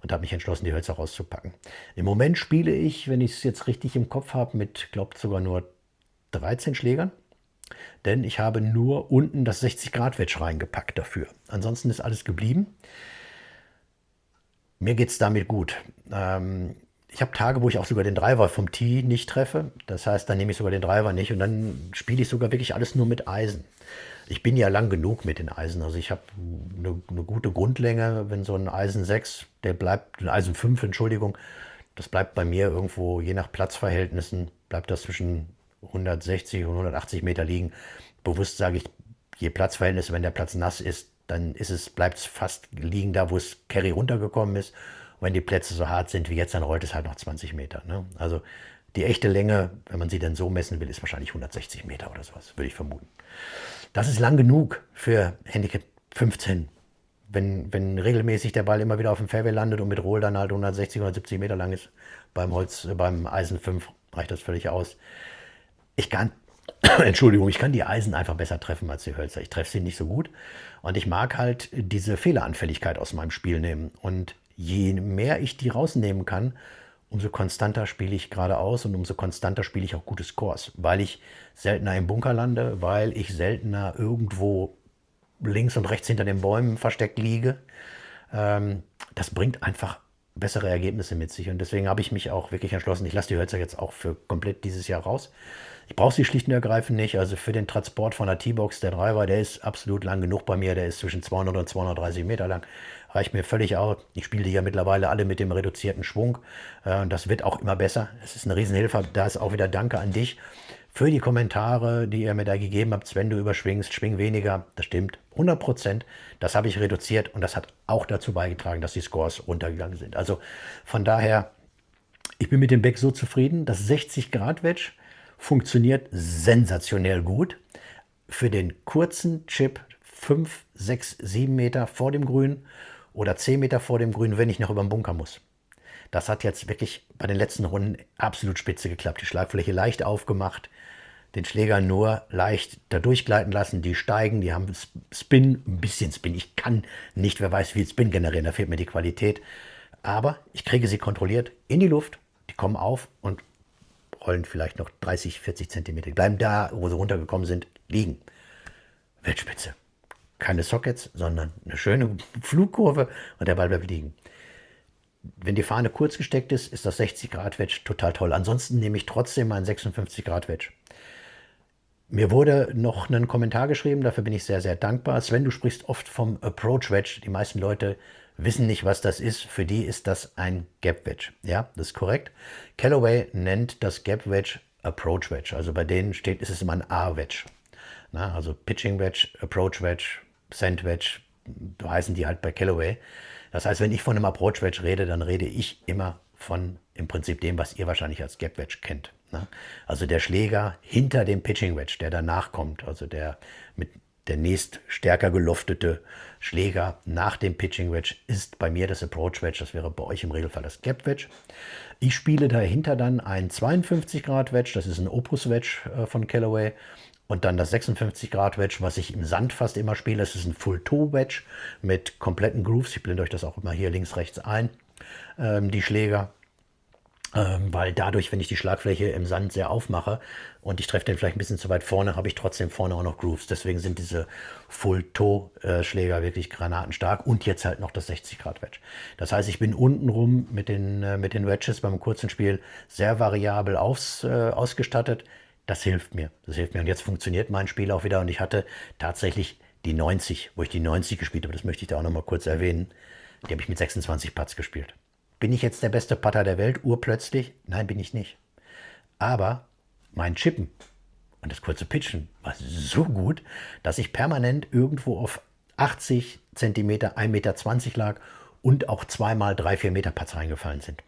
und habe mich entschlossen, die Hölzer rauszupacken. Im Moment spiele ich, wenn ich es jetzt richtig im Kopf habe, mit, glaube sogar nur 13 Schlägern. Denn ich habe nur unten das 60 Grad Wedge reingepackt dafür. Ansonsten ist alles geblieben. Mir geht es damit gut. Ich habe Tage, wo ich auch sogar den Driver vom Tee nicht treffe. Das heißt, dann nehme ich sogar den Driver nicht und dann spiele ich sogar wirklich alles nur mit Eisen. Ich bin ja lang genug mit den Eisen. Also ich habe eine gute Grundlänge, wenn so ein Eisen 6, der bleibt, ein Eisen 5, Entschuldigung, das bleibt bei mir irgendwo, je nach Platzverhältnissen, bleibt das zwischen 160 und 180 Meter liegen. Bewusst sage ich, je Platzverhältnisse, wenn der Platz nass ist, dann bleibt es fast liegen da, wo es Carry runtergekommen ist. Und wenn die Plätze so hart sind wie jetzt, dann rollt es halt noch 20 Meter. Ne? Also die echte Länge, wenn man sie denn so messen will, ist wahrscheinlich 160 Meter oder sowas, würde ich vermuten. Das ist lang genug für Handicap 15. Wenn regelmäßig der Ball immer wieder auf dem Fairway landet und mit Roll dann halt 160, 170 Meter lang ist, beim Eisen 5 reicht das völlig aus. Ich kann, Entschuldigung, ich kann die Eisen einfach besser treffen als die Hölzer. Ich treffe sie nicht so gut und ich mag halt diese Fehleranfälligkeit aus meinem Spiel nehmen. Und je mehr ich die rausnehmen kann, umso konstanter spiele ich geradeaus und umso konstanter spiele ich auch gute Scores, weil ich seltener im Bunker lande, weil ich seltener irgendwo links und rechts hinter den Bäumen versteckt liege. Das bringt einfach bessere Ergebnisse mit sich und deswegen habe ich mich auch wirklich entschlossen, ich lasse die Hölzer jetzt auch für komplett dieses Jahr raus. Ich brauche sie schlicht und ergreifend nicht. Also für den Transport von der T-Box, der Driver, der ist absolut lang genug bei mir. Der ist zwischen 200 und 230 Meter lang. Reicht mir völlig aus. Ich spiele die ja mittlerweile alle mit dem reduzierten Schwung. Das wird auch immer besser. Es ist eine Riesenhilfe. Da ist auch wieder Danke an dich für die Kommentare, die ihr mir da gegeben habt. Wenn du überschwingst, schwing weniger. Das stimmt. 100%. Das habe ich reduziert und das hat auch dazu beigetragen, dass die Scores runtergegangen sind. Also von daher, ich bin mit dem Back so zufrieden. Das 60 Grad Wedge funktioniert sensationell gut. Für den kurzen Chip 5, 6, 7 Meter vor dem Grün oder 10 Meter vor dem Grün, wenn ich noch über den Bunker muss. Das hat jetzt wirklich bei den letzten Runden absolut spitze geklappt. Die Schlagfläche leicht aufgemacht, den Schläger nur leicht da durchgleiten lassen. Die steigen, die haben Spin, ein bisschen Spin. Ich kann nicht, wer weiß, wie Spin generieren, da fehlt mir die Qualität. Aber ich kriege sie kontrolliert in die Luft, die kommen auf und rollen vielleicht noch 30, 40 Zentimeter. Die bleiben da, wo sie runtergekommen sind, liegen. Weltspitze. Keine Sockets, sondern eine schöne Flugkurve und der Ball bleibt liegen. Wenn die Fahne kurz gesteckt ist, ist das 60 Grad Wedge total toll. Ansonsten nehme ich trotzdem meinen 56 Grad Wedge. Mir wurde noch ein Kommentar geschrieben, dafür bin ich sehr, sehr dankbar. Sven, du sprichst oft vom Approach Wedge. Die meisten Leute wissen nicht, was das ist. Für die ist das ein Gap Wedge. Ja, das ist korrekt. Callaway nennt das Gap Wedge Approach Wedge. Also bei denen ist es immer ein A-Wedge. Also Pitching Wedge, Approach Wedge, Sand Wedge, so heißen die halt bei Callaway. Das heißt, wenn ich von einem Approach Wedge rede, dann rede ich immer von im Prinzip dem, was ihr wahrscheinlich als Gap Wedge kennt. Ne? Also der Schläger hinter dem Pitching Wedge, der danach kommt, also der nächst stärker geloftete Schläger nach dem Pitching Wedge ist bei mir das Approach Wedge, das wäre bei euch im Regelfall das Gap Wedge. Ich spiele dahinter dann ein 52 Grad Wedge, das ist ein Opus Wedge von Callaway. Und dann das 56 Grad Wedge, was ich im Sand fast immer spiele, das ist ein Full Toe Wedge mit kompletten Grooves. Ich blende euch das auch immer hier links, rechts ein, die Schläger. Weil dadurch, wenn ich die Schlagfläche im Sand sehr aufmache und ich treffe den vielleicht ein bisschen zu weit vorne, habe ich trotzdem vorne auch noch Grooves. Deswegen sind diese Full-Toe-Schläger wirklich granatenstark und jetzt halt noch das 60 Grad Wedge. Das heißt, ich bin untenrum mit den Wedges beim kurzen Spiel sehr variabel ausgestattet. Das hilft mir. Das hilft mir. Und jetzt funktioniert mein Spiel auch wieder und ich hatte tatsächlich die 90, wo ich die 90 gespielt habe, das möchte ich da auch noch mal kurz erwähnen, die habe ich mit 26 Putts gespielt. Bin ich jetzt der beste Putter der Welt, urplötzlich? Nein, bin ich nicht. Aber mein Chippen und das kurze Pitchen war so gut, dass ich permanent irgendwo auf 80 Zentimeter, 1,20 Meter lag und auch zweimal 3-4 Meter Putts reingefallen sind.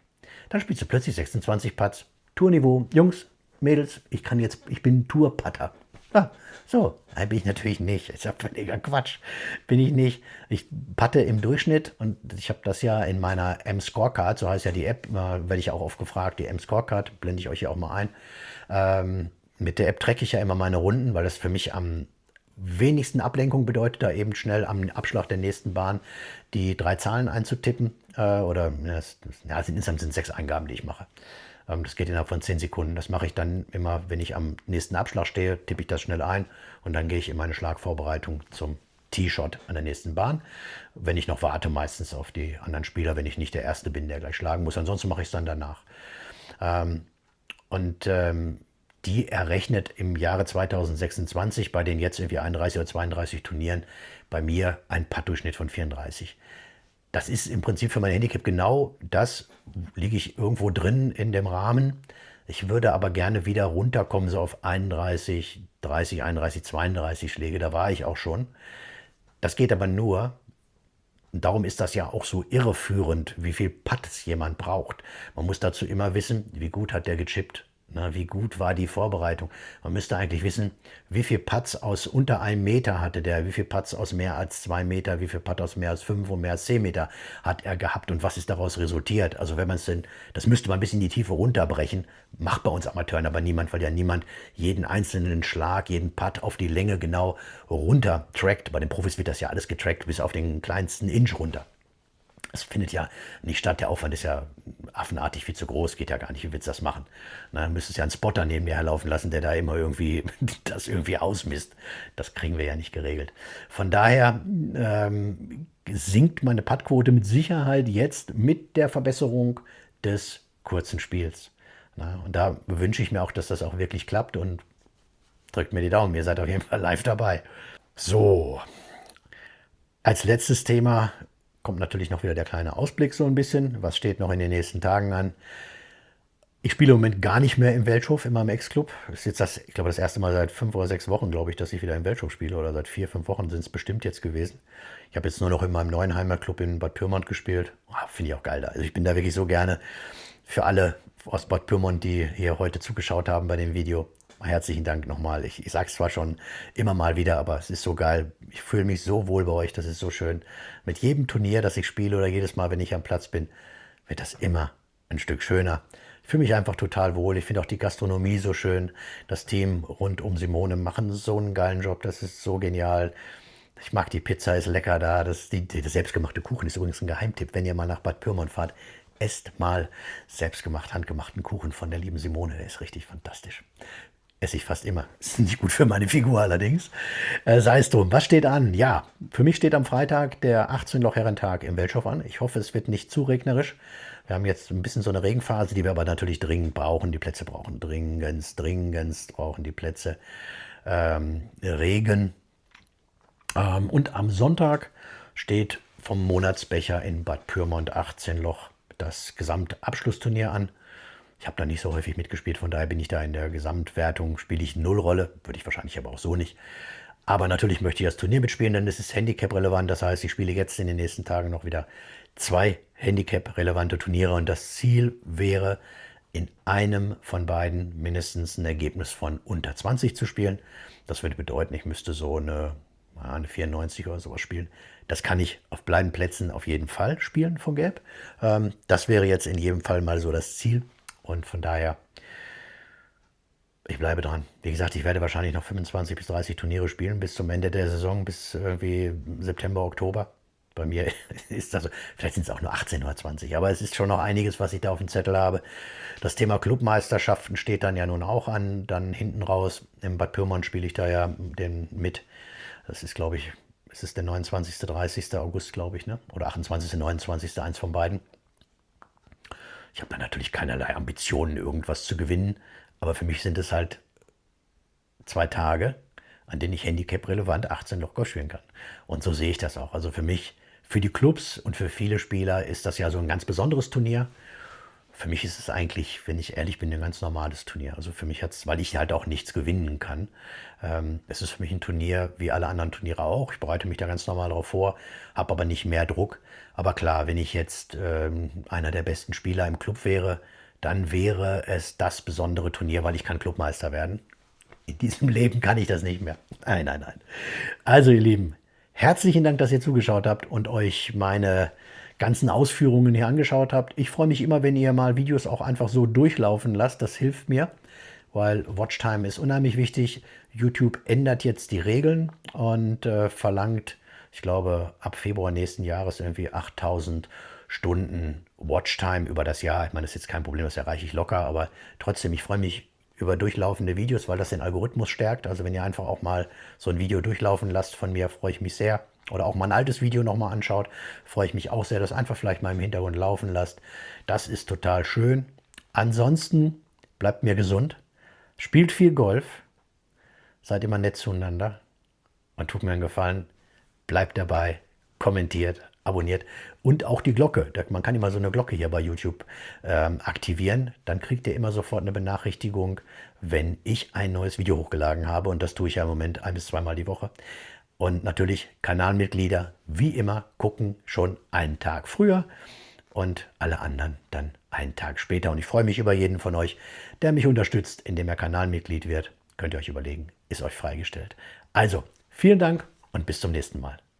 Dann spielst du plötzlich 26 Putts, Tourniveau. Jungs, Mädels, ich bin Tour-Putter. Ah, so, nein, bin ich natürlich nicht. Ist ja völliger Quatsch. Bin ich nicht. Ich patte im Durchschnitt und ich habe das ja in meiner M-Scorecard, so heißt ja die App, werde ich auch oft gefragt, die M-Scorecard, blende ich euch hier auch mal ein. Mit der App tracke ich ja immer meine Runden, weil das für mich am wenigsten Ablenkung bedeutet, da eben schnell am Abschlag der nächsten Bahn die 3 Zahlen einzutippen. Insgesamt sind 6 Eingaben, die ich mache. Das geht innerhalb von 10 Sekunden. Das mache ich dann immer, wenn ich am nächsten Abschlag stehe, tippe ich das schnell ein und dann gehe ich in meine Schlagvorbereitung zum Tee-Shot an der nächsten Bahn. Wenn ich noch warte, meistens auf die anderen Spieler, wenn ich nicht der Erste bin, der gleich schlagen muss. Ansonsten mache ich es dann danach. Die errechnet im Jahre 2026 bei den jetzt irgendwie 31 oder 32 Turnieren bei mir ein Putt-Durchschnitt von 34. Das ist im Prinzip für mein Handicap genau das, liege ich irgendwo drin in dem Rahmen. Ich würde aber gerne wieder runterkommen, so auf 31, 30, 31, 32 Schläge. Da war ich auch schon. Das geht aber nur, und darum ist das ja auch so irreführend, wie viel Putts jemand braucht. Man muss dazu immer wissen, wie gut hat der gechippt. Na, wie gut war die Vorbereitung? Man müsste eigentlich wissen, wie viel Putts aus unter 1 Meter hatte der, wie viel Putts aus mehr als 2 Meter, wie viel Putts aus mehr als 5 und mehr als 10 Meter hat er gehabt und was ist daraus resultiert. Also wenn man es denn, das müsste man ein bisschen in die Tiefe runterbrechen, macht bei uns Amateuren aber niemand, weil ja niemand jeden einzelnen Schlag, jeden Putt auf die Länge genau runter trackt. Bei den Profis wird das ja alles getrackt, bis auf den kleinsten Inch runter. Es findet ja nicht statt, der Aufwand ist ja affenartig viel zu groß, geht ja gar nicht, wie willst du das machen? Na, dann müsstest du ja einen Spotter neben dir herlaufen lassen, der da immer irgendwie das irgendwie ausmisst. Das kriegen wir ja nicht geregelt. Von daher sinkt meine Puttquote mit Sicherheit jetzt mit der Verbesserung des kurzen Spiels. Na, und da wünsche ich mir auch, dass das auch wirklich klappt und drückt mir die Daumen, ihr seid auf jeden Fall live dabei. So, als letztes Thema kommt natürlich noch wieder der kleine Ausblick so ein bisschen. Was steht noch in den nächsten Tagen an? Ich spiele im Moment gar nicht mehr im Welthof, in meinem Ex-Club. Das ist jetzt ich glaube, das erste Mal seit 5 oder 6 Wochen, glaube ich, dass ich wieder im Welthof spiele. Oder seit 4, 5 Wochen sind es bestimmt jetzt gewesen. Ich habe jetzt nur noch in meinem Neuenheimer Club in Bad Pyrmont gespielt. Finde ich auch geil da. Also ich bin da wirklich so gerne für alle aus Bad Pyrmont, die hier heute zugeschaut haben bei dem Video. Herzlichen Dank nochmal. Ich sage es zwar schon immer mal wieder, aber es ist so geil. Ich fühle mich so wohl bei euch. Das ist so schön. Mit jedem Turnier, das ich spiele oder jedes Mal, wenn ich am Platz bin, wird das immer ein Stück schöner. Ich fühle mich einfach total wohl. Ich finde auch die Gastronomie so schön. Das Team rund um Simone machen so einen geilen Job. Das ist so genial. Ich mag die Pizza, ist lecker da. Das selbstgemachte Kuchen ist übrigens ein Geheimtipp. Wenn ihr mal nach Bad Pyrmont fahrt, esst mal selbstgemacht, handgemachten Kuchen von der lieben Simone. Der ist richtig fantastisch. Esse ich fast immer. Ist nicht gut für meine Figur allerdings. Sei es drum. Was steht an? Ja, für mich steht am Freitag der 18-Loch-Herrentag im Welthof an. Ich hoffe, es wird nicht zu regnerisch. Wir haben jetzt ein bisschen so eine Regenphase, die wir aber natürlich dringend brauchen. Die Plätze brauchen dringendst brauchen die Plätze Regen. Und am Sonntag steht vom Monatsbecher in Bad Pyrmont 18 Loch das Gesamtabschlussturnier an. Ich habe da nicht so häufig mitgespielt, von daher bin ich da in der Gesamtwertung, spiele ich 0 Rolle, würde ich wahrscheinlich aber auch so nicht. Aber natürlich möchte ich das Turnier mitspielen, denn es ist Handicap-relevant. Das heißt, ich spiele jetzt in den nächsten Tagen noch wieder 2 Handicap-relevante Turniere. Und das Ziel wäre, in einem von beiden mindestens ein Ergebnis von unter 20 zu spielen. Das würde bedeuten, ich müsste so eine 94 oder sowas spielen. Das kann ich auf beiden Plätzen auf jeden Fall spielen von Gelb. Das wäre jetzt in jedem Fall mal so das Ziel. Und von daher, ich bleibe dran. Wie gesagt, ich werde wahrscheinlich noch 25 bis 30 Turniere spielen bis zum Ende der Saison, bis irgendwie September, Oktober. Bei mir ist das, vielleicht sind es auch nur 18 oder 20, aber es ist schon noch einiges, was ich da auf dem Zettel habe. Das Thema Clubmeisterschaften steht dann ja nun auch an. Dann hinten raus, im Bad Pyrmont spiele ich da ja den mit. Das ist, glaube ich, es ist der 29., 30. August, glaube ich, ne? Oder 28., 29., eins von beiden. Ich habe da natürlich keinerlei Ambitionen, irgendwas zu gewinnen, aber für mich sind es halt 2 Tage, an denen ich handicap-relevant 18 Loch Golf spielen kann. Und so sehe ich das auch. Also für mich, für die Clubs und für viele Spieler ist das ja so ein ganz besonderes Turnier. Für mich ist es eigentlich, wenn ich ehrlich bin, ein ganz normales Turnier. Also für mich hat es, weil ich halt auch nichts gewinnen kann, es ist für mich ein Turnier wie alle anderen Turniere auch. Ich bereite mich da ganz normal darauf vor, habe aber nicht mehr Druck. Aber klar, wenn ich jetzt einer der besten Spieler im Club wäre, dann wäre es das besondere Turnier, weil ich kann Clubmeister werden. In diesem Leben kann ich das nicht mehr. Nein, nein, nein. Also ihr Lieben, herzlichen Dank, dass ihr zugeschaut habt und euch meine ganzen Ausführungen hier angeschaut habt. Ich freue mich immer, wenn ihr mal Videos auch einfach so durchlaufen lasst. Das hilft mir, weil Watchtime ist unheimlich wichtig. YouTube ändert jetzt die Regeln und verlangt, ich glaube, ab Februar nächsten Jahres irgendwie 8000 Stunden Watchtime über das Jahr. Ich meine, das ist jetzt kein Problem, das erreiche ich locker, aber trotzdem, ich freue mich über durchlaufende Videos, weil das den Algorithmus stärkt. Also wenn ihr einfach auch mal so ein Video durchlaufen lasst von mir, freue ich mich sehr. Oder auch mal ein altes Video nochmal anschaut, freue ich mich auch sehr, das einfach vielleicht mal im Hintergrund laufen lasst. Das ist total schön. Ansonsten bleibt mir gesund, spielt viel Golf, seid immer nett zueinander und tut mir einen Gefallen, bleibt dabei, kommentiert, abonniert und auch die Glocke. Man kann immer so eine Glocke hier bei YouTube aktivieren. Dann kriegt ihr immer sofort eine Benachrichtigung, wenn ich ein neues Video hochgeladen habe. Und das tue ich ja im Moment 1- bis 2-mal die Woche. Und natürlich Kanalmitglieder, wie immer, gucken schon einen Tag früher und alle anderen dann einen Tag später. Und ich freue mich über jeden von euch, der mich unterstützt, indem er Kanalmitglied wird. Könnt ihr euch überlegen, ist euch freigestellt. Also, vielen Dank und bis zum nächsten Mal.